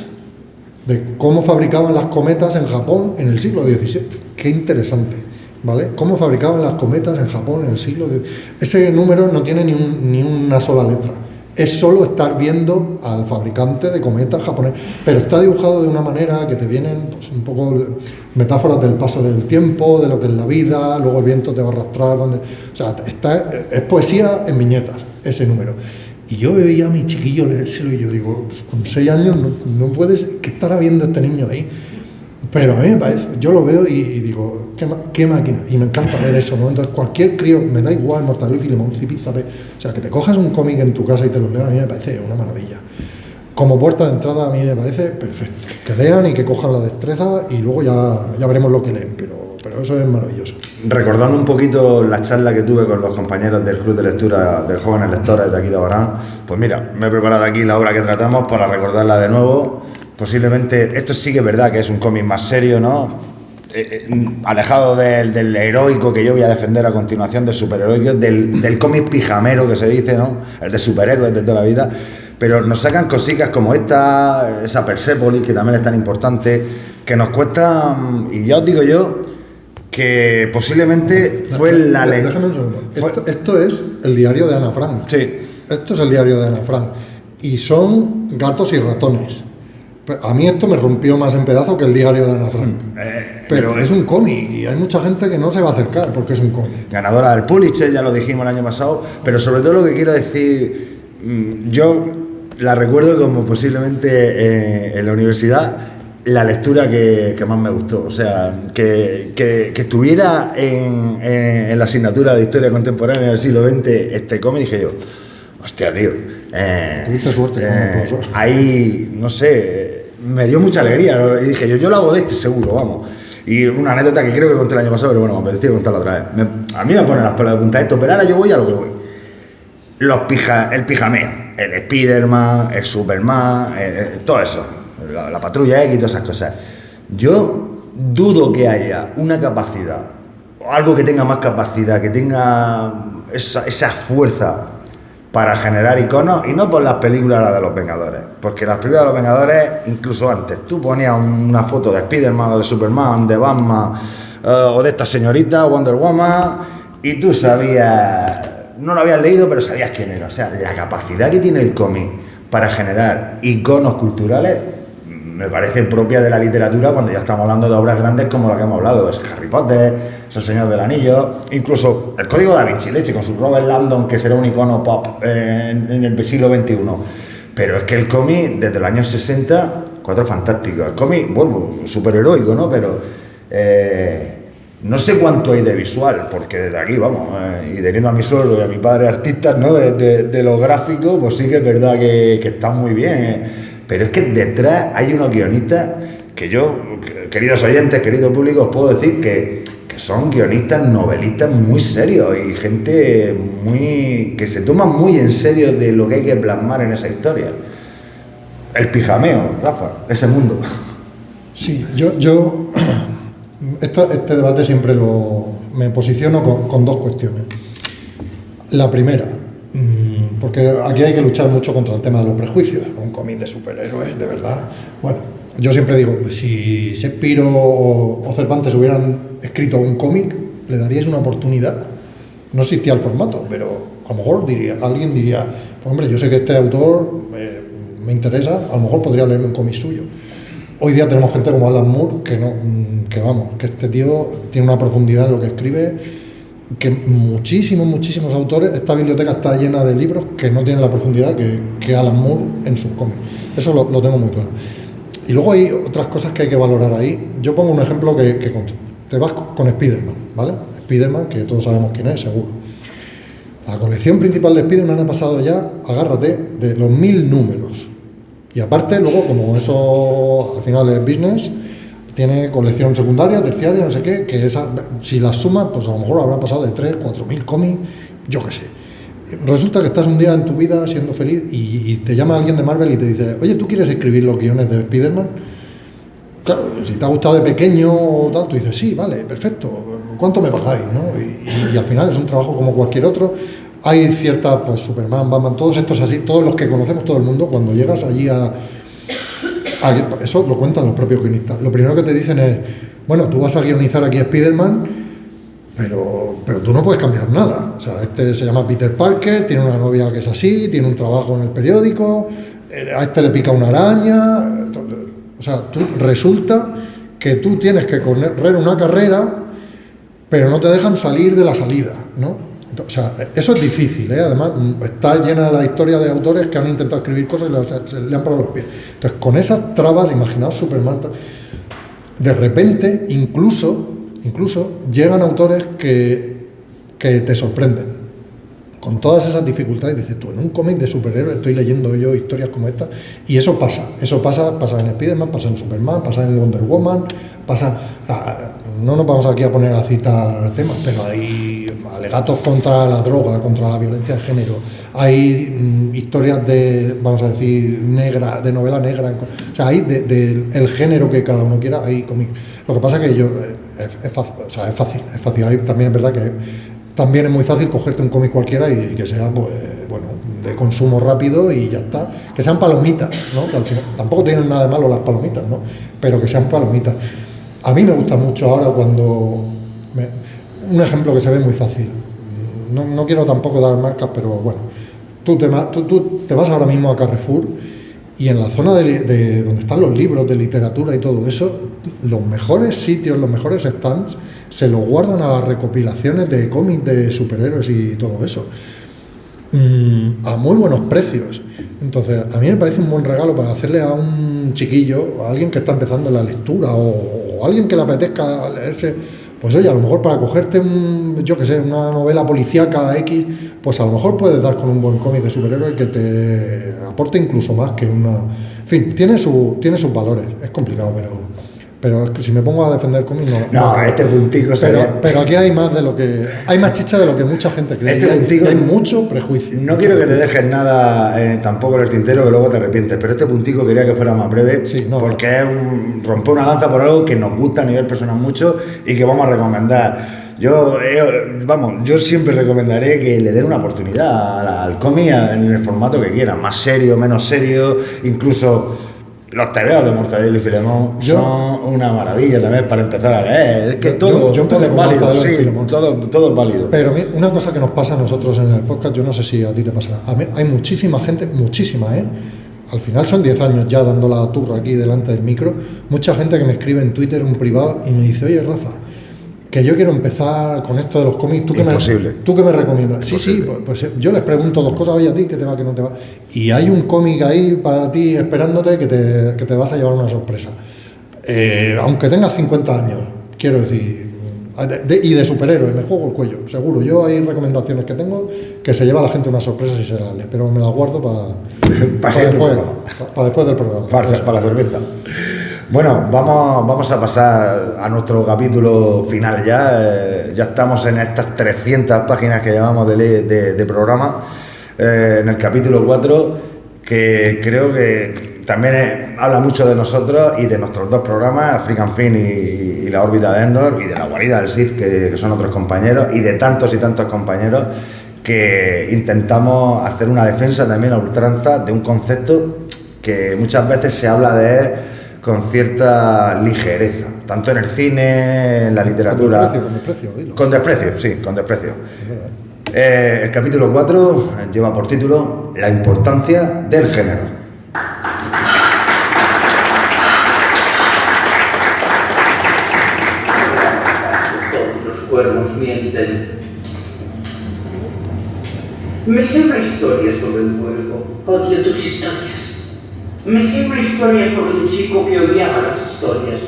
de cómo fabricaban las cometas en Japón en el siglo XVI. Qué interesante, ¿vale? Cómo fabricaban las cometas en Japón en el siglo XVI. Ese número no tiene ni una sola letra. Es solo estar viendo al fabricante de cometas japonés, pero está dibujado de una manera que te vienen pues, un poco metáforas del paso del tiempo, de lo que es la vida, luego el viento te va a arrastrar, o sea, es poesía en viñetas, ese número. Y yo veía a mi chiquillo leérselo y yo digo, pues con 6 años no puedes, ¿qué estará viendo este niño ahí? Pero a mí me parece, yo lo veo y digo, qué máquina, y me encanta ver eso, ¿no? Entonces cualquier crío, me da igual, Mortadelo y Filemón, Zipizape, o sea, que te cojas un cómic en tu casa y te lo leas, a mí me parece una maravilla. Como puerta de entrada a mí me parece perfecto, que lean y que cojan la destreza y luego ya veremos lo que leen, pero eso es maravilloso. Recordando un poquito la charla que tuve con los compañeros del Club de Lectura de Jóvenes Lectores de aquí de Abarán, pues mira, me he preparado aquí la obra que tratamos para recordarla de nuevo. Posiblemente, esto sí que es verdad que es un cómic más serio, ¿no? Alejado del heroico que yo voy a defender a continuación, del superheroico, del cómic pijamero que se dice, ¿no? El de superhéroes de toda la vida. Pero nos sacan cositas como esa Persépolis, que también es tan importante, que nos cuesta, y ya os digo yo, que posiblemente fue la ley. Déjame un segundo. Esto es el diario de Ana Frank. Sí. Esto es el diario de Ana Frank. Y son gatos y ratones. A mí esto me rompió más en pedazos que el diario de Ana Frank. Pero es un cómic y hay mucha gente que no se va a acercar porque es un cómic. Ganadora del Pulitzer, ya lo dijimos el año pasado. Pero sobre todo lo que quiero decir, yo la recuerdo como posiblemente en la universidad la lectura que más me gustó. O sea, que estuviera en la asignatura de Historia Contemporánea del siglo XX este cómic, dije yo, hostia, tío. Tuviste suerte como profesor. Ahí, no sé, me dio mucha alegría. Y dije, yo lo hago de este seguro, vamos. Y una anécdota que creo que conté el año pasado, pero bueno, me apetecía contarla otra vez. A mí me ponen las pelas de punta esto, pero ahora yo voy a lo que voy. El pijameo, el Spiderman, el Superman, todo eso, la Patrulla X y todas esas cosas. Yo dudo que haya una capacidad, o algo que tenga más capacidad, que tenga esa fuerza para generar iconos, y no por las películas de los Vengadores, porque las películas de los Vengadores, incluso antes, tú ponías una foto de Spiderman o de Superman, de Batman, o de esta señorita, Wonder Woman, y tú sabías, no lo habías leído, pero sabías quién era. O sea, la capacidad que tiene el cómic para generar iconos culturales me parece propia de la literatura cuando ya estamos hablando de obras grandes como la que hemos hablado, es Harry Potter, es El Señor del Anillo, incluso el Código Da Vinci, leche, con su Robert Landon, que será un icono pop en el siglo XXI. Pero es que el cómic, desde los años 60, Cuatro Fantásticos, el cómic, vuelvo, superheroico, ¿no? Pero no sé cuánto hay de visual, porque desde aquí, vamos, y teniendo a mi suegro y a mi padre artistas, ¿no? De los gráficos, pues sí que es verdad que están muy bien, pero es que detrás hay unos guionistas que yo, queridos oyentes, querido público, os puedo decir que son guionistas, novelistas muy serios y gente que se toman muy en serio de lo que hay que plasmar en esa historia. El pijameo, Rafa, ese mundo. Sí, yo este debate siempre me posiciono con dos cuestiones. La primera, porque aquí hay que luchar mucho contra el tema de los prejuicios. un cómic de superhéroes, de verdad. Bueno, yo siempre digo, pues si Shakespeare o Cervantes hubieran escrito un cómic, le daríais una oportunidad. No existía el formato, pero a lo mejor alguien diría, pues hombre, yo sé que este autor me interesa, a lo mejor podría leerme un cómic suyo. Hoy día tenemos gente como Alan Moore, que este tío tiene una profundidad en lo que escribe, que muchísimos autores, esta biblioteca está llena de libros que no tienen la profundidad que Alan Moore en sus cómics. Eso lo tengo muy claro. Y luego hay otras cosas que hay que valorar ahí. Yo pongo un ejemplo que te vas con Spider-Man, ¿vale? Spider-Man, que todos sabemos quién es, seguro. La colección principal de Spider-Man ha pasado ya, agárrate, de los 1000 números. Y aparte, luego, como eso al final es business, tiene colección secundaria, terciaria, no sé qué, que esa, si las sumas, pues a lo mejor habrá pasado de 3.000-4.000 cómics, yo qué sé. Resulta que estás un día en tu vida siendo feliz y te llama alguien de Marvel y te dice, oye, ¿tú quieres escribir los guiones de Spider-Man? Claro, si te ha gustado de pequeño o tal, tú dices, sí, vale, perfecto, ¿cuánto me pagáis? ¿No? Y al final es un trabajo como cualquier otro. Hay ciertas, pues Superman, Batman, todos estos así, todos los que conocemos todo el mundo, cuando llegas allí eso lo cuentan los propios guionistas. Lo primero que te dicen es, bueno, tú vas a guionizar aquí a Spider-Man, pero tú no puedes cambiar nada. O sea, este se llama Peter Parker, tiene una novia que es así, tiene un trabajo en el periódico, a este le pica una araña. O sea, resulta que tú tienes que correr una carrera, pero no te dejan salir de la salida, ¿no? O sea, eso es difícil, ¿eh? Además, está llena la historia de autores que han intentado escribir cosas y se le han parado los pies. Entonces, con esas trabas, imaginaos Superman, de repente, incluso llegan autores que te sorprenden. Con todas esas dificultades, dices tú, en un cómic de superhéroes estoy leyendo yo historias como esta, y eso pasa en Spider-Man, pasa en Superman, pasa en Wonder Woman, no nos vamos aquí a poner a citar temas, pero hay alegatos contra la droga, contra la violencia de género, hay historias de, vamos a decir, negra, de novela negra, o sea, hay el género que cada uno quiera, hay cómics. Lo que pasa es que es fácil, ahí también es verdad que también es muy fácil cogerte un cómic cualquiera y que sea, pues, bueno, de consumo rápido y ya está. Que sean palomitas, ¿no? Que al final, tampoco tienen nada de malo las palomitas, ¿no? Pero que sean palomitas. A mí me gusta mucho ahora un ejemplo que se ve muy fácil. No quiero tampoco dar marcas, pero bueno. Tú te vas ahora mismo a Carrefour y en la zona de donde están los libros de literatura y todo eso, los mejores sitios, los mejores stands, se lo guardan a las recopilaciones de cómics de superhéroes y todo eso, a muy buenos precios. Entonces, a mí me parece un buen regalo para hacerle a un chiquillo, a alguien que está empezando la lectura o a alguien que le apetezca leerse, pues oye, a lo mejor para cogerte una novela policíaca X, pues a lo mejor puedes dar con un buen cómic de superhéroes que te aporte incluso más que una... En fin, tiene sus valores, es complicado, pero es que si me pongo a defender cómics este puntico pero aquí hay más más chicha de lo que mucha gente cree. Hay mucho prejuicio. No quiero que te dejes nada tampoco en el tintero que luego te arrepientes, pero este puntico quería que fuera más breve, porque es romper una lanza por algo que nos gusta a nivel personal mucho y que vamos a recomendar. Yo siempre recomendaré que le den una oportunidad al cómic en el formato que quieran, más serio, menos serio, incluso los tebeos de Mortadelo y Filemón son una maravilla también para empezar a leer. Es que todo es válido, todo es válido. Pero una cosa que nos pasa a nosotros en el podcast, yo no sé si a ti te pasará. Hay muchísima gente, al final son 10 años ya dando la turra aquí delante del micro, mucha gente que me escribe en Twitter, en privado, y me dice, oye, Rafa, que yo quiero empezar con esto de los cómics, ¿tú qué me recomiendas? Sí, pues yo les pregunto 2 cosas, oye, a ti, ¿qué te va, qué no te va? Y hay un cómic ahí para ti esperándote que te vas a llevar una sorpresa. Aunque tengas 50 años, quiero decir, y de superhéroes, me juego el cuello, seguro. Yo hay recomendaciones que tengo que se lleva a la gente una sorpresa si se las lee, pero me las guardo para después del programa. Para la cerveza. Bueno, vamos a pasar a nuestro capítulo final ya. Ya estamos en estas 300 páginas que llevamos de programa. En el capítulo 4, que creo que también habla mucho de nosotros y de nuestros 2 programas, Freak & Fin y La órbita de Endor, y de La guarida del Sith, que son otros compañeros, y de tantos y tantos compañeros que intentamos hacer una defensa también a ultranza de un concepto que muchas veces se habla de él con cierta ligereza, tanto en el cine, en la literatura. Con desprecio, dilo. Con desprecio, sí, con desprecio. El capítulo 4 lleva por título La importancia del género. Todos los cuervos mienten. Me siembra historias sobre el cuervo. Odio tus historias. Me siembra historias sobre un chico que odiaba las historias.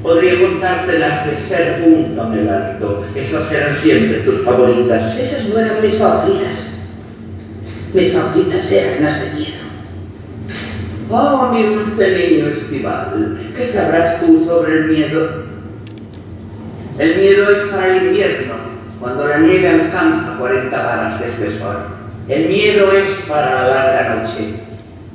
Podría contarte las de Ser un Alto. Esas eran siempre tus favoritas. Esas no eran mis favoritas. Mis favoritas eran las de miedo. Oh, mi dulce niño estival, ¿qué sabrás tú sobre el miedo? El miedo es para el invierno, cuando la nieve alcanza 40 varas de espesor. El miedo es para la larga noche,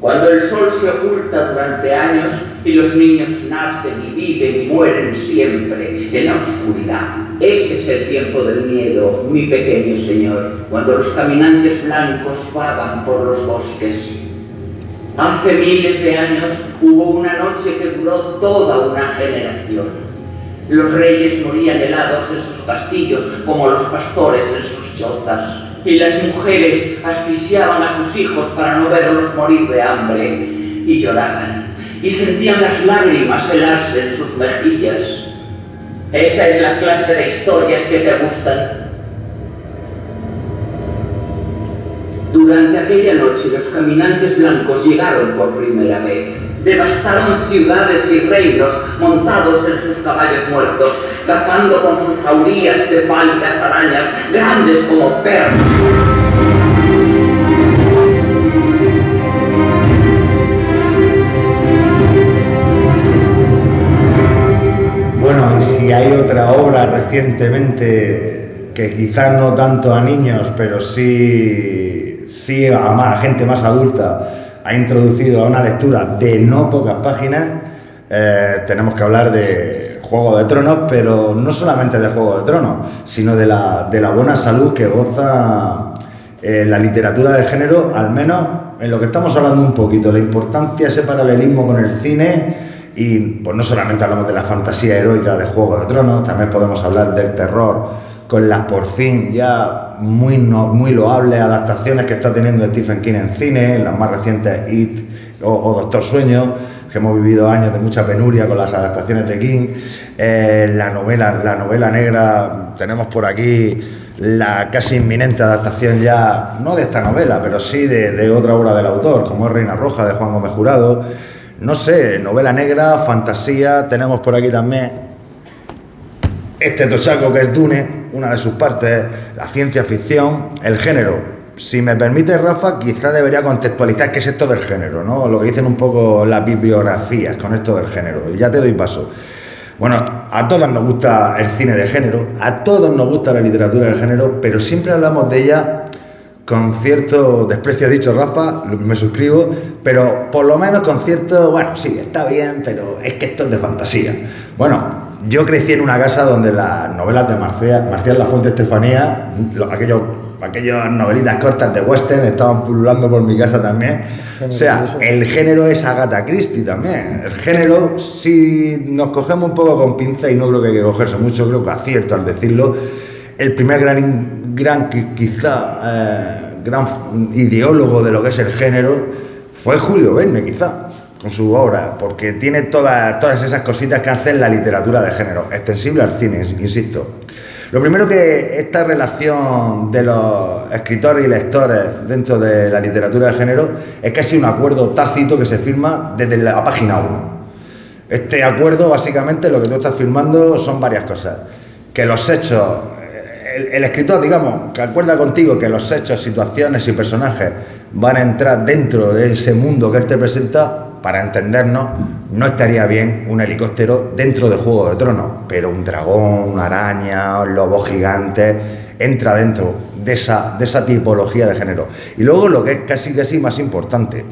cuando el sol se oculta durante años y los niños nacen y viven y mueren siempre en la oscuridad. Ese es el tiempo del miedo, mi pequeño señor, cuando los caminantes blancos vagan por los bosques. Hace miles de años hubo una noche que duró toda una generación. Los reyes morían helados en sus castillos como los pastores en sus chozas. Y las mujeres asfixiaban a sus hijos para no verlos morir de hambre, y lloraban, y sentían las lágrimas helarse en sus mejillas. Esa es la clase de historias que te gustan. Durante aquella noche los caminantes blancos llegaron por primera vez. Devastaron ciudades y reinos montados en sus caballos muertos, cazando con sus jaurías de pálidas arañas, grandes como perros. Bueno, y si hay otra obra recientemente que quizás no tanto a niños, pero sí a gente más adulta, ha introducido a una lectura de no pocas páginas, tenemos que hablar de Juego de Tronos, pero no solamente de Juego de Tronos, sino de la buena salud que goza la literatura de género, al menos en lo que estamos hablando un poquito, la importancia, ese paralelismo con el cine, y pues no solamente hablamos de la fantasía heroica de Juego de Tronos, también podemos hablar del terror, con las por fin ya muy loables adaptaciones que está teniendo Stephen King en cine, las más recientes It o Doctor Sueño, que hemos vivido años de mucha penuria con las adaptaciones de King, la novela negra, tenemos por aquí la casi inminente adaptación ya, no de esta novela, pero sí de otra obra del autor, como es Reina Roja de Juan Gómez Jurado, no sé, novela negra, fantasía, tenemos por aquí también este tochaco que es Dune, una de sus partes, la ciencia ficción, el género. Si me permite, Rafa, quizá debería contextualizar qué es esto del género, ¿no? Lo que dicen un poco las bibliografías con esto del género, y ya te doy paso. Bueno, a todos nos gusta el cine de género, a todos nos gusta la literatura del género, pero siempre hablamos de ella con cierto desprecio, ha dicho Rafa, me suscribo, pero por lo menos con cierto, bueno, sí, está bien, pero es que esto es de fantasía. Bueno, yo crecí en una casa donde las novelas de Marcial Lafuente Estefanía, aquellas novelitas cortas de western estaban pululando por mi casa también. O sea, el género es Agatha Christie también. El género, si nos cogemos un poco con pinza, y no creo que hay que cogerse mucho, creo que acierto al decirlo, el primer gran ideólogo de lo que es el género fue Julio Verne, quizá, con su obra, porque tiene todas esas cositas que hacen la literatura de género, extensible al cine, insisto. Lo primero, que esta relación de los escritores y lectores dentro de la literatura de género es casi un acuerdo tácito que se firma desde la página 1. Este acuerdo, básicamente, lo que tú estás firmando son varias cosas. Que los hechos, el escritor, digamos, que acuerda contigo que los hechos, situaciones y personajes van a entrar dentro de ese mundo que él te presenta. Para entendernos, no estaría bien un helicóptero dentro de Juego de Tronos, pero un dragón, una araña, un lobo gigante, entra dentro de esa tipología de género. Y luego lo que es casi más importante,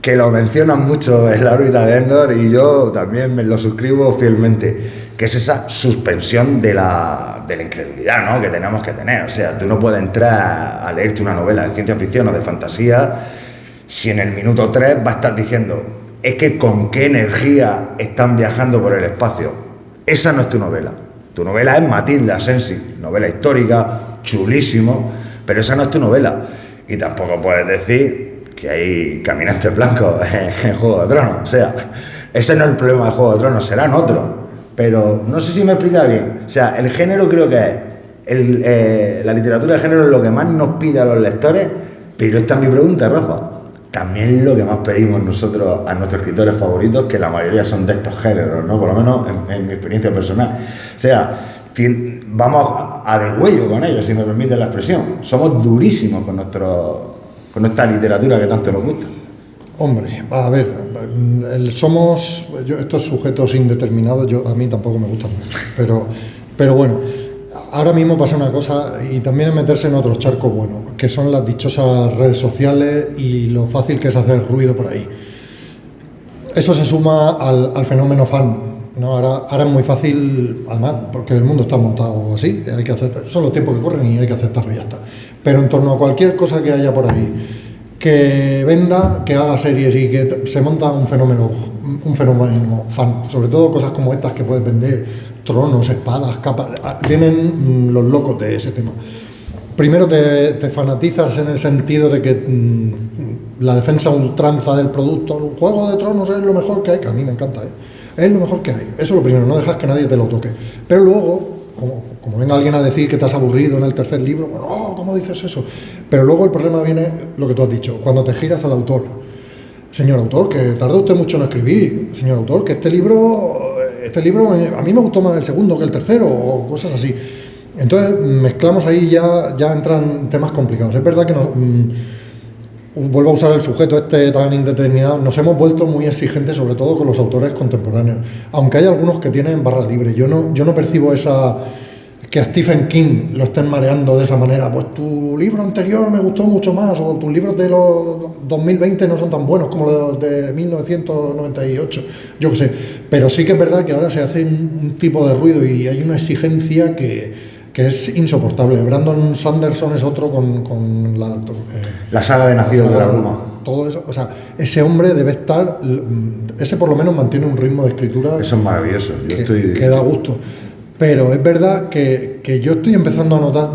que lo mencionan mucho en la órbita de Endor, y yo también me lo suscribo fielmente, que es esa suspensión de la incredulidad, ¿no?, que tenemos que tener. O sea, tú no puedes entrar a leerte una novela de ciencia ficción o de fantasía si en el minuto 3 va a estar diciendo, es que con qué energía están viajando por el espacio. Esa no es tu novela. Tu novela es Matilde Asensi, novela histórica, chulísimo, pero esa no es tu novela. Y tampoco puedes decir que hay caminantes blancos en Juego de Tronos. O sea, ese no es el problema de Juego de Tronos, serán otros. Pero no sé si me explica bien. O sea, el género creo que es... la literatura de género es lo que más nos pide a los lectores, pero esta es mi pregunta, Rafa. También lo que más pedimos nosotros a nuestros escritores favoritos, que la mayoría son de estos géneros, ¿no? Por lo menos en mi experiencia personal. O sea, vamos a degüello con ellos, si me permite la expresión. Somos durísimos con esta literatura que tanto nos gusta. Hombre, a ver, estos sujetos indeterminados, a mí tampoco me gustan mucho, pero bueno, ahora mismo pasa una cosa, y también es meterse en otros charcos buenos, que son las dichosas redes sociales y lo fácil que es hacer ruido por ahí. Eso se suma al fenómeno fan, ¿no? Ahora es muy fácil, además, porque el mundo está montado así, hay que aceptar, son los tiempos que corren y hay que aceptarlo y ya está. Pero en torno a cualquier cosa que haya por ahí, que venda, que haga series y que se monta un fenómeno fan, sobre todo cosas como estas que puedes vender, tronos, espadas, capas, vienen los locos de ese tema. Primero te fanatizas en el sentido de que la defensa ultranza del producto, Juego de Tronos es lo mejor que hay, que a mí me encanta, es lo mejor que hay, eso es lo primero, no dejas que nadie te lo toque. Pero luego, como venga alguien a decir que te has aburrido en el tercer libro, bueno, ¿cómo dices eso? Pero luego el problema viene, lo que tú has dicho, cuando te giras al autor. Señor autor, que tarda usted mucho en escribir. Señor autor, que este libro a mí me gustó más el segundo que el tercero, o cosas así. Entonces mezclamos ahí, ya entran temas complicados. Es verdad que vuelvo a usar el sujeto tan indeterminado, nos hemos vuelto muy exigentes, sobre todo con los autores contemporáneos, aunque hay algunos que tienen barra libre. Yo no percibo que a Stephen King lo estén mareando de esa manera, pues tu libro anterior me gustó mucho más, o tus libros de los 2020 no son tan buenos como los de 1998, yo qué sé. Pero sí que es verdad que ahora se hace un tipo de ruido y hay una exigencia que es insoportable. Brandon Sanderson es otro con la saga de Nacidos de la Bruma. Todo eso, o sea, ese hombre debe estar, ese por lo menos mantiene un ritmo de escritura. Eso es maravilloso. Que da gusto. Pero es verdad que yo estoy empezando a notar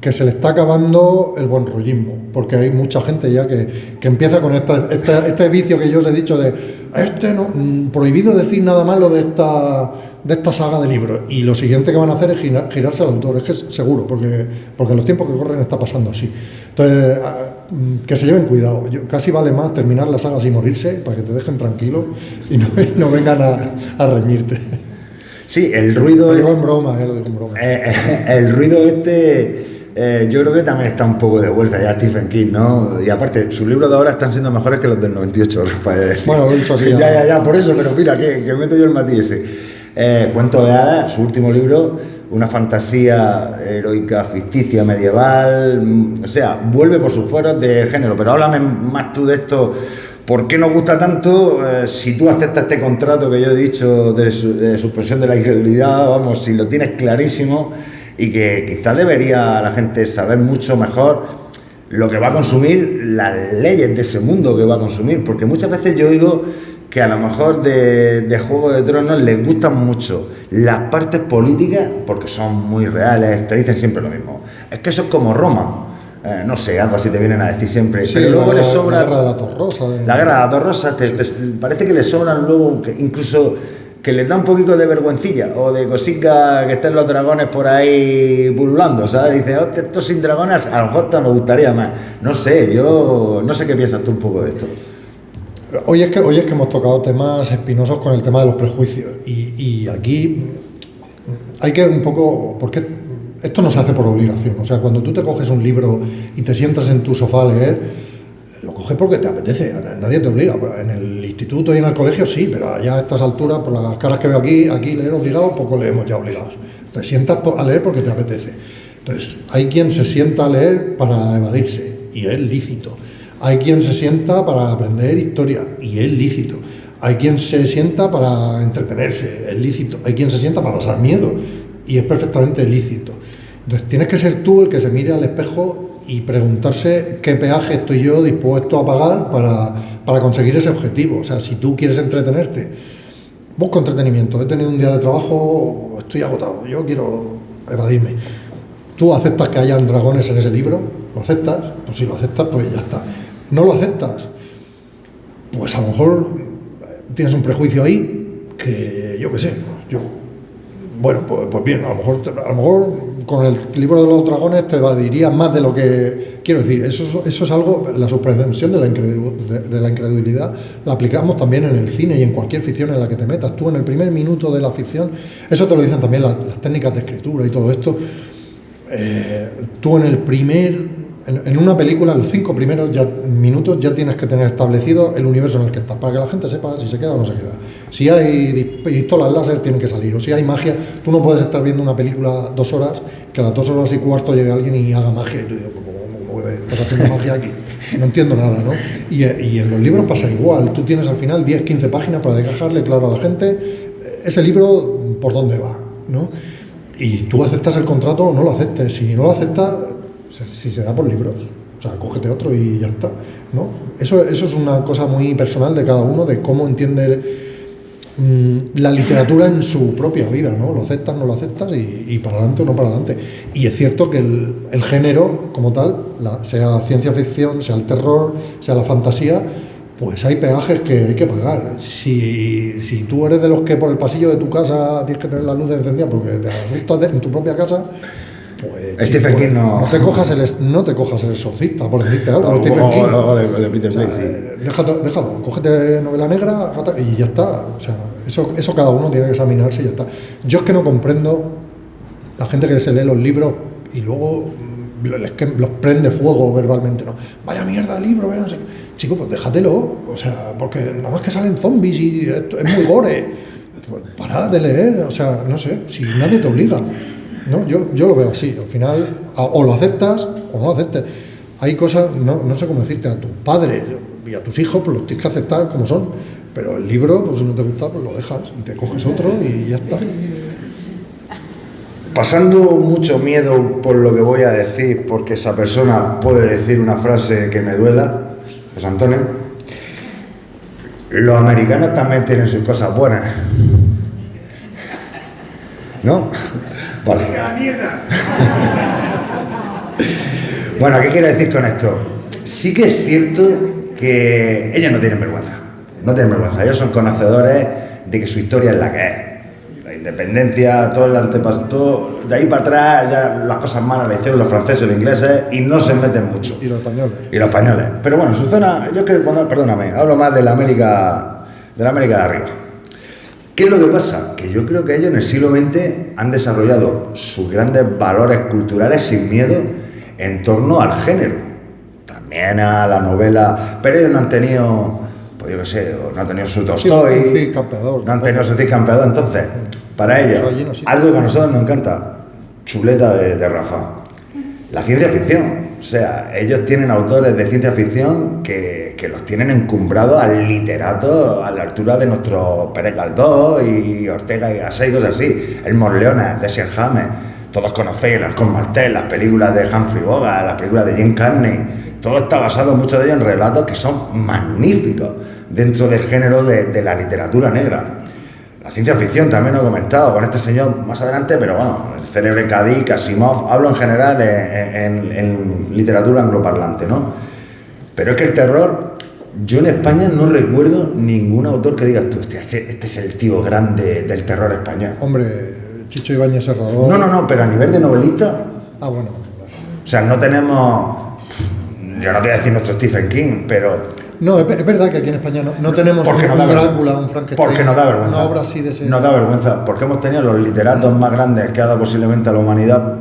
que se le está acabando el buen rollismo, porque hay mucha gente ya que empieza con este vicio que yo os he dicho de prohibido decir nada malo de esta saga de libros, y lo siguiente que van a hacer es girarse al autor, es que es seguro, porque en los tiempos que corren está pasando así. Entonces, que se lleven cuidado. Casi vale más terminar la saga sin morirse, para que te dejen tranquilo y no vengan a reñirte. Sí, el ruido... Lo digo en broma. El ruido yo creo que también está un poco de vuelta ya Stephen King, ¿no? Y aparte, sus libros de ahora están siendo mejores que los del 98, Rafael. Bueno, lo he dicho así. Ya, por eso, pero mira, que meto yo el matiz ese. Cuento de hadas, su último libro, una fantasía heroica, ficticia, medieval, o sea, vuelve por sus fueros de género, pero háblame más tú de esto. ¿Por qué nos gusta tanto? Si tú aceptas este contrato que yo he dicho de suspensión de la incredulidad, vamos, si lo tienes clarísimo, y que quizás debería la gente saber mucho mejor lo que va a consumir, las leyes de ese mundo que va a consumir, porque muchas veces yo digo que a lo mejor de Juego de Tronos les gustan mucho las partes políticas porque son muy reales, te dicen siempre lo mismo. Es que eso es como Roma. No sé, algo así te vienen a decir siempre, sí, pero luego les sobra la guerra de la Torrosa. La guerra de la Torrosa, parece que les sobran luego, incluso que les da un poquito de vergüencilla o de cositas que estén los dragones por ahí pululando, ¿sabes? Dice, esto sin dragones a lo mejor te me gustaría más. No sé, yo no sé qué piensas tú un poco de esto. Hoy es que hemos tocado temas espinosos con el tema de los prejuicios y aquí hay que un poco, porque esto no se hace por obligación, o sea, cuando tú te coges un libro y te sientas en tu sofá a leer, lo coges porque te apetece, nadie te obliga. En el instituto y en el colegio sí, pero ya a estas alturas, por las caras que veo aquí leer obligado, poco leemos ya obligados. Te sientas a leer porque te apetece. Entonces, hay quien se sienta a leer para evadirse, y es lícito. Hay quien se sienta para aprender historia, y es lícito. Hay quien se sienta para entretenerse, es lícito. Hay quien se sienta para pasar miedo, y es perfectamente lícito. Entonces tienes que ser tú el que se mire al espejo y preguntarse qué peaje estoy yo dispuesto a pagar para conseguir ese objetivo. O sea, si tú quieres entretenerte, busco entretenimiento, he tenido un día de trabajo, estoy agotado, yo quiero evadirme. ¿Tú aceptas que hayan dragones en ese libro? ¿Lo aceptas? Pues si lo aceptas, pues ya está. ¿No lo aceptas? Pues a lo mejor tienes un prejuicio ahí que yo qué sé, bueno, pues bien, a lo mejor con el libro de los dragones te evadirías más de lo que quiero decir. Eso es algo, la suspensión de la incredulidad la aplicamos también en el cine y en cualquier ficción en la que te metas. Tú en el primer minuto de la ficción, eso te lo dicen también las técnicas de escritura y todo esto. Tú en una película, en los 5 primeros minutos ya tienes que tener establecido el universo en el que estás, para que la gente sepa si se queda o no se queda. Si hay pistolas láser, tienen que salir, o si hay magia. Tú no puedes estar viendo una película 2 horas, que a las 2 horas y cuarto llegue alguien y haga magia, y tú dices, ¿cómo estás haciendo magia aquí? No entiendo nada, ¿no? Y en los libros pasa igual. Tú tienes al final 10, 15 páginas para dejarle claro a la gente ese libro por dónde va, ¿no? Y tú aceptas el contrato o no lo aceptes. Si no lo aceptas, si se da por libros, o sea, cógete otro y ya está, ¿no? Eso es una cosa muy personal de cada uno, de cómo entiende la literatura en su propia vida, ¿no? Lo aceptas, no lo aceptas y para adelante o no para adelante. Y es cierto que el género como tal, sea ciencia ficción, sea el terror, sea la fantasía, pues hay peajes que hay que pagar. Si tú eres de los que por el pasillo de tu casa tienes que tener la luz encendida porque te asustas en tu propia casa, pues Stephen King no te cojas el exorcista, por decirte algo. Stephen King, o de Peter Blake, sí. Déjalo, cógete novela negra y ya está. O sea, eso cada uno tiene que examinarse y ya está. Yo es que no comprendo la gente que se lee los libros y luego los prende fuego verbalmente, ¿no? Vaya mierda de libro, no sé qué. Chico, pues déjatelo, o sea, porque nada más que salen zombies y esto es muy gore. Pues para de leer, o sea, no sé, si nadie te obliga. No, yo lo veo así. Al final, o lo aceptas o no lo aceptes. Hay cosas, no sé cómo decirte, a tus padres y a tus hijos, pues los tienes que aceptar como son. Pero el libro, pues si no te gusta, pues lo dejas y te coges otro y ya está. Pasando mucho miedo por lo que voy a decir, porque esa persona puede decir una frase que me duela, José Antonio, los americanos también tienen sus cosas buenas. ¿No? Vale. Bueno, ¿qué quiero decir con esto? Sí que es cierto que ellos no tienen vergüenza. No tienen vergüenza. Ellos son conocedores de que su historia es la que es. La independencia, todo el antepasado, de ahí para atrás ya las cosas malas las hicieron los franceses, los ingleses y no se meten mucho. Y los españoles. Y los españoles. Pero bueno, en su zona, perdóname, hablo más de la América de arriba. ¿Qué es lo que pasa? Que yo creo que ellos en el siglo XX han desarrollado sus grandes valores culturales sin miedo en torno al género, también a la novela, pero ellos no han tenido, pues yo qué sé, no han tenido su Tolstói, no han tenido su Cid Campeador. Entonces, para ellos, algo que a nosotros nos encanta, chuleta de Rafa, la ciencia ficción. O sea, ellos tienen autores de ciencia ficción que los tienen encumbrados al literato a la altura de nuestros Pérez Galdós y Ortega y Gasset y cosas así. El Morleona, de Sir James, todos conocéis el Halcón Martel, las películas de Humphrey Bogart, las películas de Jim Carney. Todo está basado, muchos de ellos, en relatos que son magníficos dentro del género de la literatura negra. La ciencia ficción también lo he comentado con este señor más adelante, pero bueno, el célebre K. Dick, Asimov, hablo en general en literatura angloparlante, ¿no? Pero es que el terror, yo en España no recuerdo ningún autor que digas tú, hostia, este es el tío grande del terror español. Hombre, Chicho Ibáñez Serrador. No, pero a nivel de novelista. Bueno. O sea, no tenemos, yo no te voy a decir nuestro Stephen King, pero. No, es verdad que aquí en España no tenemos un Drácula, un Frankenstein. Porque nos da vergüenza. Una obra así de ese. Nos da vergüenza, porque hemos tenido los literatos más grandes que ha dado posiblemente a la humanidad,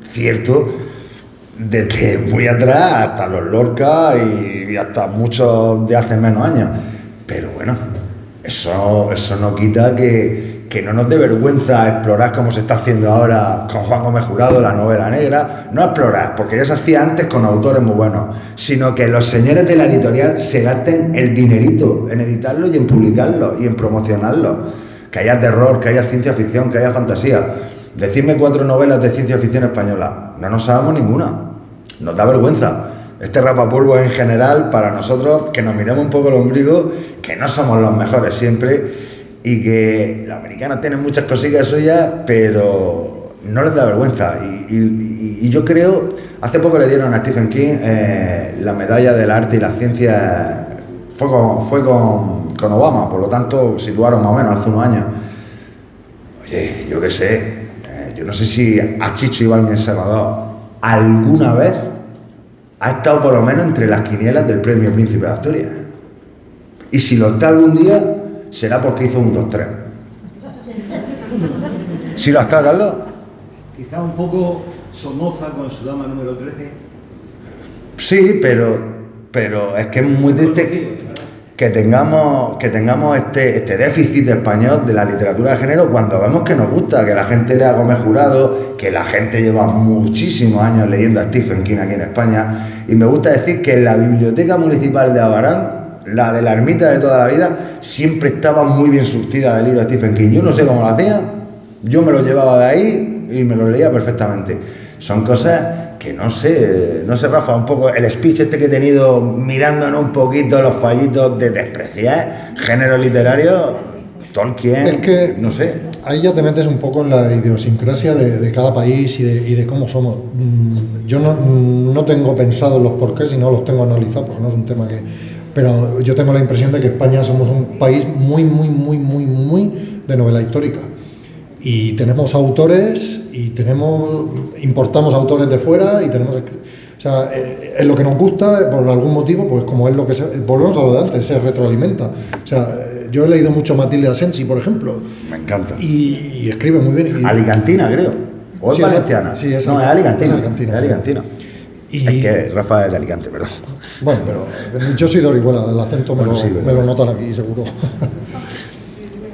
cierto, desde muy atrás hasta los Lorca y hasta muchos de hace menos años. Pero bueno, eso no quita que no nos dé vergüenza explorar como se está haciendo ahora con Juan Gómez Jurado, la novela negra. No explorar, porque ya se hacía antes con autores muy buenos, sino que los señores de la editorial se gasten el dinerito en editarlo y en publicarlo y en promocionarlo. Que haya terror, que haya ciencia ficción, que haya fantasía. Decidme 4 novelas de ciencia ficción española. No nos sabemos ninguna. nos da vergüenza. Este rapapolvo en general, para nosotros, que nos miremos un poco el ombligo, que no somos los mejores siempre y que los americanos tienen muchas cosillas suyas, pero no les da vergüenza. Y yo creo, hace poco le dieron a Stephen King la medalla del arte y la ciencia, fue con Obama, por lo tanto situaron más o menos hace unos años. Oye, yo qué sé, yo no sé si a Chicho Ibáñez Serrador alguna vez ha estado por lo menos entre las quinielas del premio Príncipe de Asturias. Y si lo está algún día, será porque hizo un 2-3. ¿Sí lo está, Carlos? Quizá un poco Somoza con su dama número 13. Sí, pero es que es muy triste que tengamos este déficit español de la literatura de género cuando vemos que nos gusta, que la gente lea Gómez Jurado, que la gente lleva muchísimos años leyendo a Stephen King aquí en España. Y me gusta decir que en la Biblioteca Municipal de Abarán, la de la ermita de toda la vida, siempre estaba muy bien surtida de libros de Stephen King. Yo no sé cómo lo hacía, yo me los llevaba de ahí y me los leía perfectamente. Son cosas que no sé, Rafa, un poco el speech este que he tenido mirándonos un poquito los fallitos de despreciar género literario, Tolkien, es que no sé. Ahí ya te metes un poco en la idiosincrasia de cada país y de cómo somos. Yo no tengo pensado los porqués y no los tengo analizados porque no es un tema que... Pero yo tengo la impresión de que España somos un país muy de novela histórica. Y tenemos autores y importamos autores de fuera y tenemos... O sea, es lo que nos gusta, por algún motivo, pues como es lo que volvemos a lo de antes, se retroalimenta. O sea, yo he leído mucho Matilde Asensi, por ejemplo. Me encanta. Y escribe muy bien. Alicantina, creo. O es valenciana. Sí, es Alicantina. Es alicantina. Es que Rafa es de Alicante, perdón. Bueno, pero yo soy de Orihuela, el acento me lo notan aquí, seguro.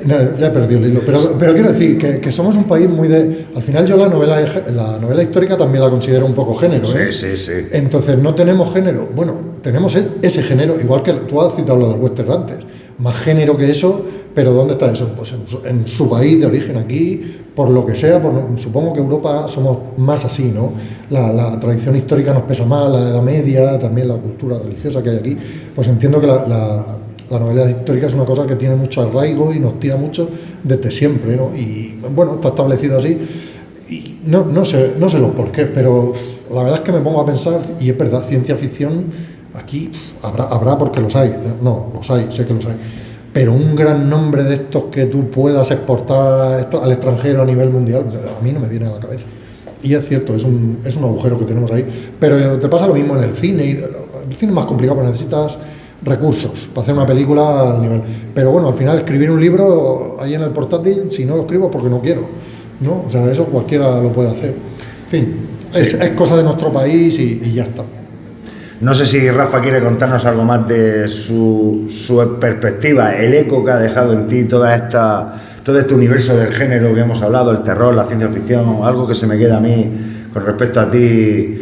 No, ya he perdido el hilo, pero quiero decir que somos un país muy de... Al final yo la novela histórica también la considero un poco género, ¿eh? Sí. Entonces no tenemos género. Bueno, tenemos ese género, igual que tú has citado lo del western antes. Más género que eso, pero ¿dónde está eso? Pues en su país de origen, aquí, por lo que sea, supongo que Europa somos más así, ¿no? La tradición histórica nos pesa más, la Edad Media, también la cultura religiosa que hay aquí. Pues entiendo que la novela histórica es una cosa que tiene mucho arraigo y nos tira mucho desde siempre, ¿no? Y bueno, está establecido así. Y no sé los porqués, pero la verdad es que me pongo a pensar, y es verdad, ciencia ficción, aquí habrá porque los hay. No, los hay, sé que los hay. Pero un gran nombre de estos que tú puedas exportar al extranjero a nivel mundial, a mí no me viene a la cabeza. Y es cierto, es un agujero que tenemos ahí. Pero te pasa lo mismo en el cine. El cine es más complicado porque necesitas recursos para hacer una película al nivel. Pero bueno, al final escribir un libro ahí en el portátil, si no lo escribo es porque no quiero, ¿no? O sea, eso cualquiera lo puede hacer. En fin, sí. Es cosa de nuestro país y ya está. No sé si Rafa quiere contarnos algo más de su perspectiva, el eco que ha dejado en ti todo este universo del género que hemos hablado, el terror, la ciencia ficción, algo que se me queda a mí con respecto a ti.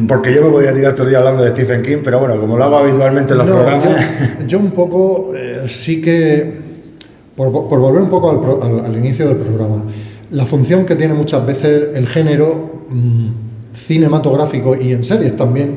Porque yo me podría tirar todo el día hablando de Stephen King, pero bueno, como lo hago habitualmente en los programas... Yo un poco sí que, por volver un poco al inicio del programa, la función que tiene muchas veces el género cinematográfico y en series también,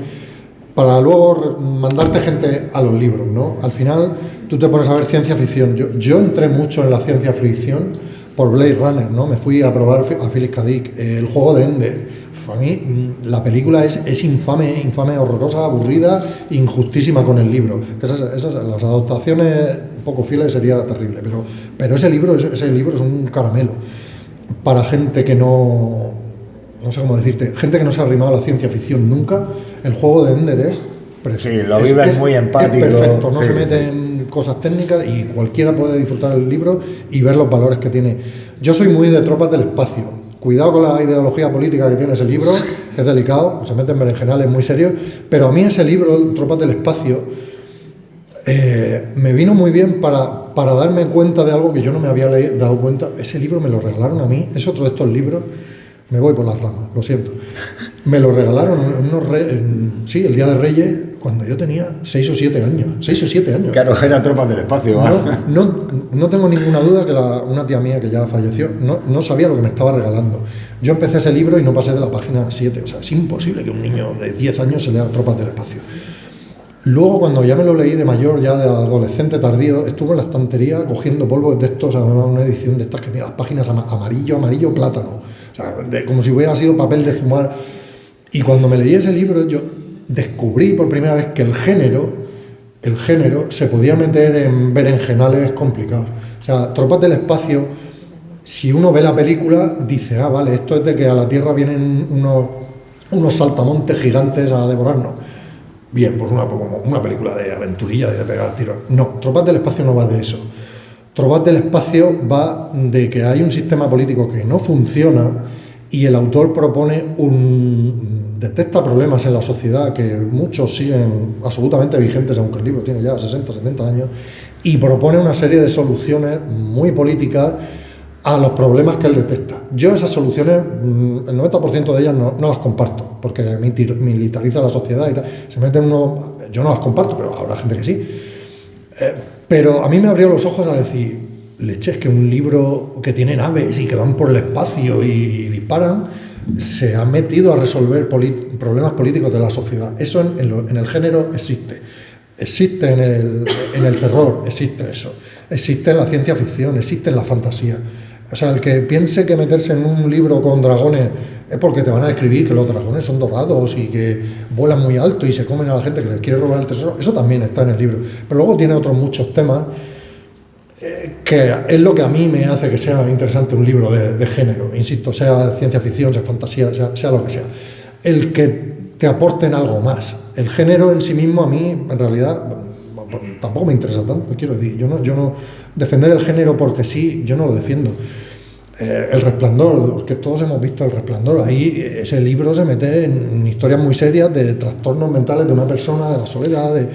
para luego mandarte gente a los libros, ¿no? Al final tú te pones a ver ciencia ficción. Yo entré mucho en la ciencia ficción por Blade Runner, ¿no? Me fui a probar a Philip K. Dick, el juego de Ender. A mí la película es infame, horrorosa, aburrida, injustísima con el libro. Esas las adaptaciones poco fieles sería terrible, pero ese libro es un caramelo para gente que no sé cómo decirte, gente que no se ha arrimado a la ciencia ficción nunca. El juego de Ender es precioso. Sí, lo vives muy empático. Es perfecto, no sí, se mete en cosas técnicas y cualquiera puede disfrutar del libro y ver los valores que tiene. Yo soy muy de Tropas del Espacio. Cuidado con la ideología política que tiene ese libro, que es delicado, se mete en berenjenales muy serios, pero a mí ese libro, Tropas del Espacio, me vino muy bien para darme cuenta de algo que yo no me había dado cuenta. Ese libro me lo regalaron a mí, es otro de estos libros, me voy por las ramas, lo siento. Me lo regalaron el Día de Reyes, cuando yo tenía 6 o 7 años. 6 o 7 años. Claro, era Tropas del Espacio. No tengo ninguna duda que una tía mía que ya falleció no sabía lo que me estaba regalando. Yo empecé ese libro y no pasé de la página 7. O sea, es imposible que un niño de 10 años se lea Tropas del Espacio. Luego, cuando ya me lo leí de mayor, ya de adolescente tardío, estuve en la estantería cogiendo polvo de textos, además una edición de estas que tiene las páginas amarillo, plátano. O sea, como si hubiera sido papel de fumar. Y cuando me leí ese libro, yo descubrí por primera vez que el género se podía meter en berenjenales complicados. O sea, Tropas del Espacio, si uno ve la película, dice, vale, esto es de que a la Tierra vienen unos saltamontes gigantes a devorarnos. Bien, pues una película de aventurilla, de pegar tiros. No, Tropas del Espacio no va de eso. Tropas del Espacio va de que hay un sistema político que no funciona y el autor propone detecta problemas en la sociedad que muchos siguen absolutamente vigentes, aunque el libro tiene ya 60, 70 años, y propone una serie de soluciones muy políticas a los problemas que él detecta. Yo esas soluciones, el 90% de ellas no las comparto, porque militariza la sociedad y tal. Yo no las comparto, pero habrá gente que sí. Pero a mí me abrió los ojos a decir, leche, es que un libro que tiene naves y que van por el espacio y disparan, se ha metido a resolver problemas políticos de la sociedad. Eso en el género existe. Existe en el terror, existe eso. Existe en la ciencia ficción, existe en la fantasía. O sea, el que piense que meterse en un libro con dragones es porque te van a describir que los dragones son dorados y que vuelan muy alto y se comen a la gente que les quiere robar el tesoro, eso también está en el libro. Pero luego tiene otros muchos temas que es lo que a mí me hace que sea interesante un libro de género, insisto, sea ciencia ficción, sea fantasía, sea lo que sea. El que te aporten algo más. El género en sí mismo a mí, en realidad, tampoco me interesa tanto, quiero decir, yo no defender el género porque sí, yo no lo defiendo. El Resplandor, que todos hemos visto El Resplandor, ahí ese libro se mete en historias muy serias de trastornos mentales de una persona, de la soledad, de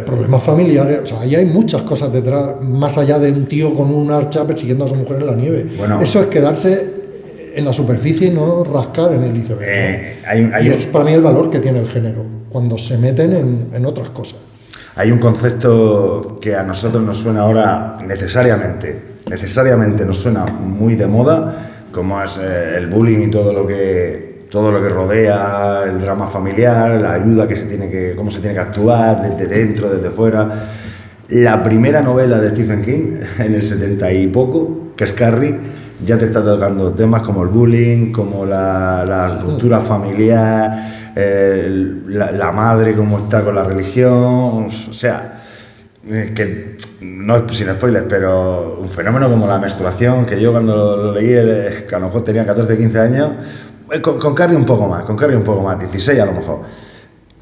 problemas familiares. O sea, ahí hay muchas cosas detrás, más allá de un tío con un hacha persiguiendo a su mujer en la nieve. Bueno, eso es quedarse en la superficie y no rascar en el iceberg. Y es para mí el valor que tiene el género, cuando se meten en otras cosas. Hay un concepto que a nosotros nos suena ahora necesariamente nos suena muy de moda, como es el bullying y todo lo que rodea el drama familiar, la ayuda cómo se tiene que actuar desde dentro, desde fuera. La primera novela de Stephen King, en el 70 y poco, que es Carrie, ya te está tocando temas como el bullying, como la ruptura familiar, la madre cómo está con la religión, o sea, que no es sin spoilers, pero un fenómeno como la menstruación, que yo cuando lo leí, que a lo mejor tenía 14, 15 años, con Carrie un poco más, 16 a lo mejor.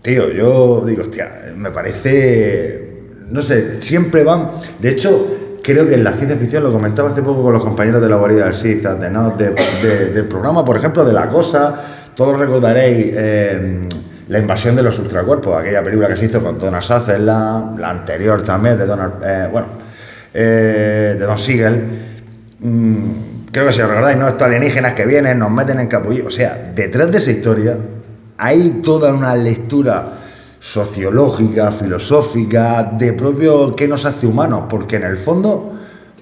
Tío, yo digo, hostia, me parece, no sé, siempre van, de hecho, creo que en la ciencia ficción, lo comentaba hace poco con los compañeros de la guarida del Sith, del programa, por ejemplo, de La Cosa. Todos recordaréis La invasión de los ultracuerpos, aquella película que se hizo con Donald Sutherland, la anterior también de de Don Siegel. Creo que si lo recordáis, ¿no? Estos alienígenas que vienen, nos meten en capullo. O sea, detrás de esa historia hay toda una lectura sociológica, filosófica, de propio qué nos hace humanos, porque en el fondo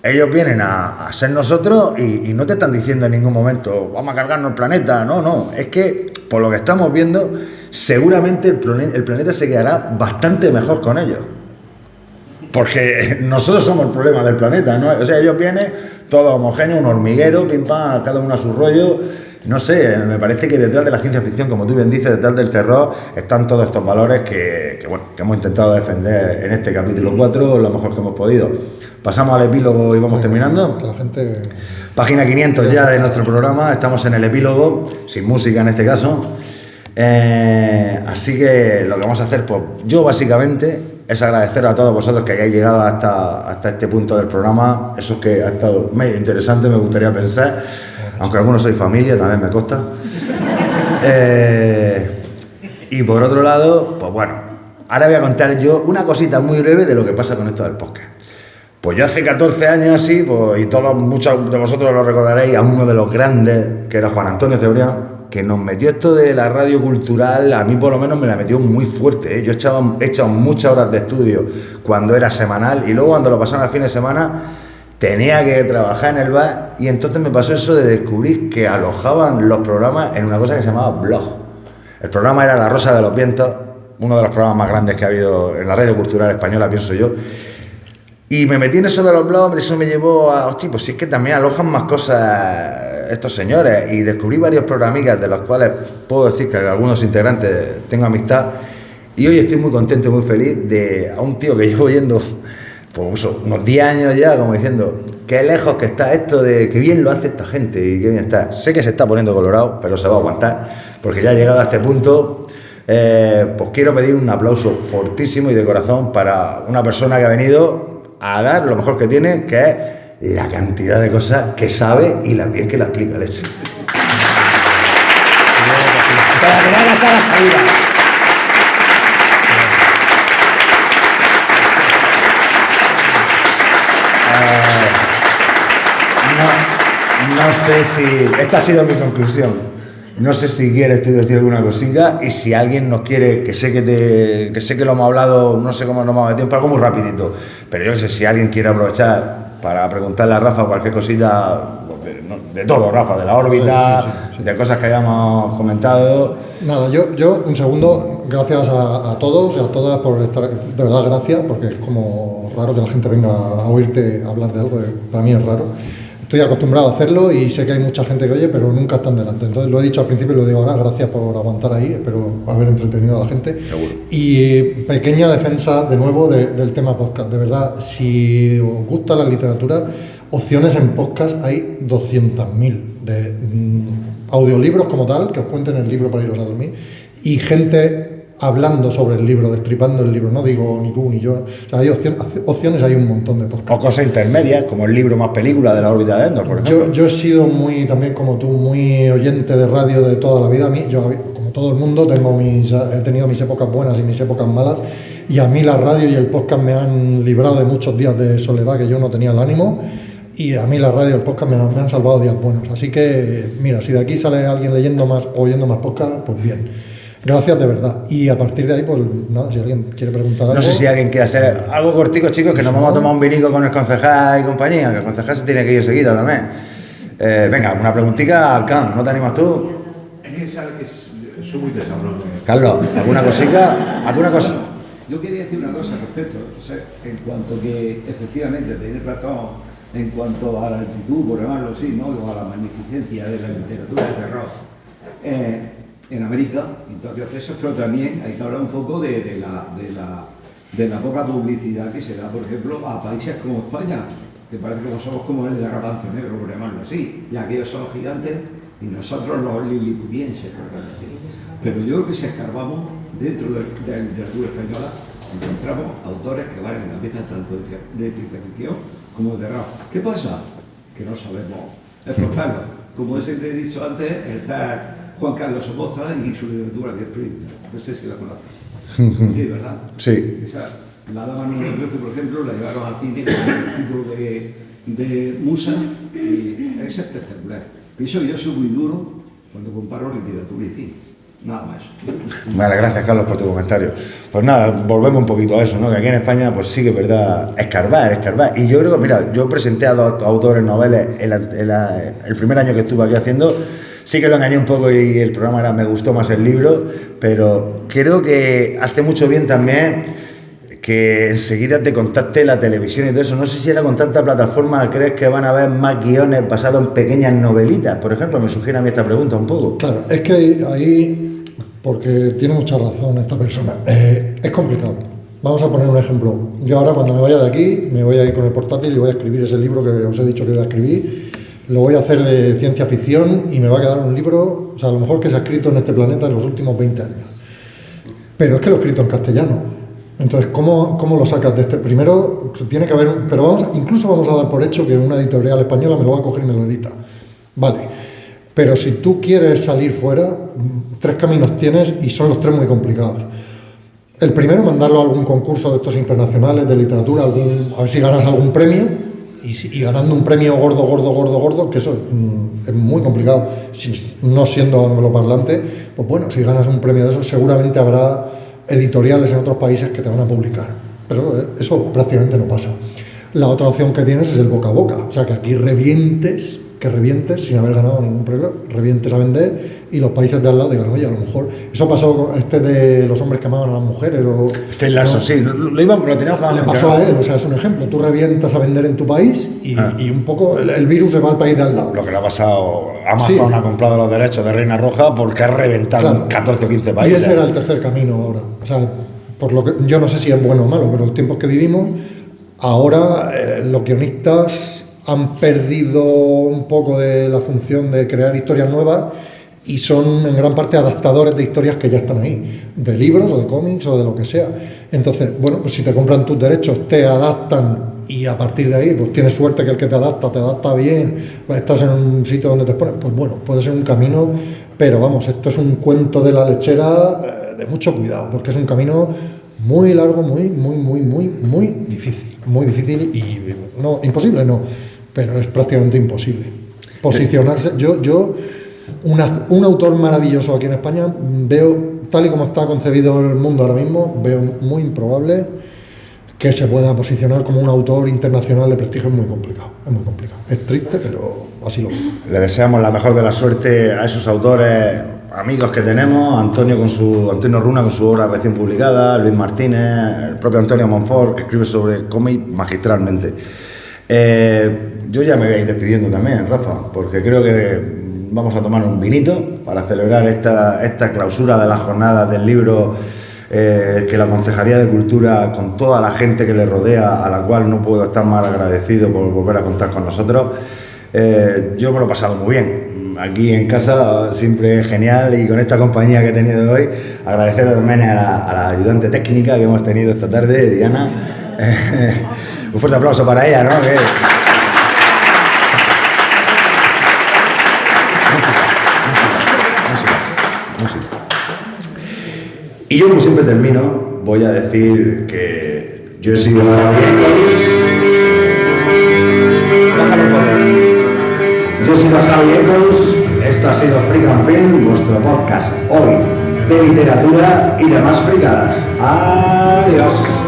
ellos vienen a ser nosotros y no te están diciendo en ningún momento vamos a cargarnos el planeta, no, es que por lo que estamos viendo seguramente el planeta se quedará bastante mejor con ellos, porque nosotros somos el problema del planeta, ¿no? O sea, ellos vienen todos homogéneos, un hormiguero, pim pam, cada uno a su rollo. No sé, me parece que detrás de la ciencia ficción, como tú bien dices, detrás del terror, están todos estos valores que hemos intentado defender en este capítulo 4 lo mejor que hemos podido. Pasamos al epílogo y vamos terminando. Que la gente... Página 500 ya de nuestro programa, estamos en el epílogo, sin música en este caso. Así que lo que vamos a hacer, pues yo básicamente, es agradeceros a todos vosotros que hayáis llegado hasta este punto del programa. Eso es que ha estado medio interesante, me gustaría pensar. Aunque algunos sois familia, también me consta. Y por otro lado, pues bueno, ahora voy a contar yo una cosita muy breve de lo que pasa con esto del podcast. Pues yo hace 14 años así, pues, y muchos de vosotros lo recordaréis, a uno de los grandes, que era Juan Antonio Cebrián. que nos metió esto de la radio cultural, a mí por lo menos me la metió muy fuerte, ¿eh? Yo he echado muchas horas de estudio cuando era semanal y luego cuando lo pasaban al fin de semana tenía que trabajar en el bar y entonces me pasó eso de descubrir que alojaban los programas en una cosa que se llamaba blog. El programa era La Rosa de los Vientos, uno de los programas más grandes que ha habido en la radio cultural española, pienso yo. Y me metí en eso de los blogs, eso me llevó a, hostia, pues si es que también alojan más cosas estos señores, y descubrí varios programicas de los cuales puedo decir que algunos integrantes tengo amistad, y hoy estoy muy contento y muy feliz de a un tío que llevo oyendo pues unos 10 años ya, como diciendo, qué lejos que está esto de qué bien lo hace esta gente y qué bien está. Sé que se está poniendo colorado, pero se va a aguantar, porque ya ha llegado a este punto. Pues quiero pedir un aplauso fortísimo y de corazón para una persona que ha venido a dar lo mejor que tiene, que es la cantidad de cosas que sabe y la bien que la explica, leche. Para que no haga hasta la salida. No sé si... Esta ha sido mi conclusión. No sé si quieres tú decir alguna cosita y si alguien nos quiere, que sé que lo hemos hablado, no sé cómo nos hemos metido, algo muy rapidito, pero yo no sé si alguien quiere aprovechar para preguntarle a Rafa cualquier cosita, de todo, Rafa, de la órbita, sí. De cosas que hayamos comentado. Nada, yo un segundo, gracias a todos y a todas por estar, de verdad gracias, porque es como raro que la gente venga a oírte hablar de algo, para mí es raro. Estoy acostumbrado a hacerlo y sé que hay mucha gente que oye, pero nunca están delante. Entonces lo he dicho al principio y lo digo ahora, gracias por aguantar ahí, espero haber entretenido a la gente. Seguro. Y pequeña defensa de nuevo del tema podcast. De verdad, si os gusta la literatura, opciones en podcast hay 200.000 de audiolibros como tal, que os cuenten el libro para iros a dormir, y gente hablando sobre el libro, destripando el libro, no digo ni tú ni yo, o sea, hay opciones, hay un montón de podcasts. O cosas intermedias, como el libro más película de La órbita de Endor, por ejemplo. Yo he sido muy, también como tú, muy oyente de radio de toda la vida. A mí, yo, como todo el mundo, he tenido mis épocas buenas y mis épocas malas, y a mí la radio y el podcast me han librado de muchos días de soledad que yo no tenía el ánimo, y a mí la radio y el podcast me han salvado días buenos. Así que, mira, si de aquí sale alguien leyendo más o oyendo más podcast, pues bien. Gracias de verdad. Y a partir de ahí, pues nada, si alguien quiere preguntar algo... No sé si alguien quiere hacer algo cortico, chicos, que nos vamos a tomar un vinico con el concejal y compañía, que el concejal se tiene que ir enseguida también. Venga, una preguntita al Can, ¿no te animas tú? Es que soy muy desabroso. Carlos, ¿alguna cosita? ¿Alguna cosa? Yo quería decir una cosa al respecto, o sea, en cuanto que efectivamente tenéis razón en cuanto a la altitud, por llamarlo así, ¿no? O a la magnificencia de la literatura de terror. En América, en todas las cosas, pero también hay que hablar un poco de la poca publicidad que se da, por ejemplo, a países como España, que parece que somos como el garrapazo negro, por llamarlo así, y aquellos son los gigantes y nosotros los liliputienses, por ejemplo. Pero yo creo que si escarbamos dentro de la literatura española, encontramos autores que valen la pena tanto de ciencia ficción como de terror. ¿Qué pasa? Que no sabemos exportarlo. Como ese que he dicho antes, está Juan Carlos Somoza y su literatura de Spring. No sé si la conoces. Sí, ¿verdad? Sí. Esa, la Dama número 13, por ejemplo, la llevaron al cine con el título de Musa y es espectacular. Pienso que yo soy muy duro cuando comparo literatura y cine. Nada más. Vale, gracias Carlos por tu comentario. Pues nada, volvemos un poquito a eso, ¿no? Que aquí en España, pues sí que es verdad, escarbar. Y yo creo que, mira, yo presenté a dos autores noveles el primer año que estuve aquí haciendo. Sí que lo engañé un poco y el programa me gustó más el libro, pero creo que hace mucho bien también que enseguida te contacte la televisión y todo eso. No sé si ahora con tanta plataforma crees que van a haber más guiones basados en pequeñas novelitas, por ejemplo. Me sugiere a mí esta pregunta un poco. Claro, es que ahí, porque tiene mucha razón esta persona, es complicado. Vamos a poner un ejemplo. Yo ahora cuando me vaya de aquí, me voy a ir con el portátil y voy a escribir ese libro que os he dicho que voy a escribir. Lo voy a hacer de ciencia ficción y me va a quedar un libro, o sea, a lo mejor que se ha escrito en este planeta en los últimos 20 años. Pero es que lo he escrito en castellano. Entonces, ¿cómo lo sacas de este? Primero, tiene que haber... Pero incluso vamos a dar por hecho que una editorial española me lo va a coger y me lo edita. Vale. Pero si tú quieres salir fuera, 3 caminos tienes y son los 3 muy complicados. El primero, mandarlo a algún concurso de estos internacionales de literatura, a ver si ganas algún premio. y ganando un premio gordo, que eso es muy complicado, no siendo angloparlante, pues bueno, si ganas un premio de eso, seguramente habrá editoriales en otros países que te van a publicar, pero eso prácticamente no pasa. La otra opción que tienes es el boca a boca, o sea, que aquí revientes sin haber ganado ningún premio, revientes a vender y los países de al lado digan, oye, a lo mejor eso ha pasado con de los hombres que amaban a las mujeres Larson, ¿no? Sí, lo teníamos que le pasó a él, o sea, es un ejemplo, tú revientas a vender en tu país y un poco el virus se va al país de al lado. Lo que le ha pasado, Amazon ha comprado los derechos de Reina Roja porque ha reventado en 14 o 15 países. Y ese era el tercer camino ahora, o sea, por lo que yo no sé si es bueno o malo, pero los tiempos que vivimos ahora los guionistas han perdido un poco de la función de crear historias nuevas y son en gran parte adaptadores de historias que ya están ahí, de libros o de cómics o de lo que sea. Entonces, bueno, pues si te compran tus derechos, te adaptan y a partir de ahí, pues tienes suerte que el que te adapta bien, estás en un sitio donde te expones, pues bueno, puede ser un camino, pero vamos, esto es un cuento de la lechera de mucho cuidado, porque es un camino muy largo, muy difícil y no, imposible no, pero es prácticamente imposible posicionarse. Yo un autor maravilloso aquí en España veo, tal y como está concebido el mundo ahora mismo, veo muy improbable que se pueda posicionar como un autor internacional de prestigio. Es muy complicado, es triste, pero así lo veo. Le deseamos la mejor de la suerte a esos autores amigos que tenemos, Antonio Runa con su obra recién publicada, Luis Martínez, el propio Antonio Monfort, que escribe sobre cómic magistralmente. Yo ya me voy a ir despidiendo también, Rafa, porque creo que vamos a tomar un vinito para celebrar esta clausura de las jornadas del libro que la Concejalía de Cultura, con toda la gente que le rodea, a la cual no puedo estar más agradecido por volver a contar con nosotros. Yo me lo he pasado muy bien. Aquí en casa siempre es genial y con esta compañía que he tenido hoy, agradecer también a la ayudante técnica que hemos tenido esta tarde, Diana. Un fuerte aplauso para ella, ¿no? Música. Y yo, como siempre termino, voy a decir que yo he sido Javier Ecos. Bájalo todo. Yo he sido Javier Ecos. Esto ha sido Freak and Film, vuestro podcast hoy de literatura y demás fricadas. Adiós.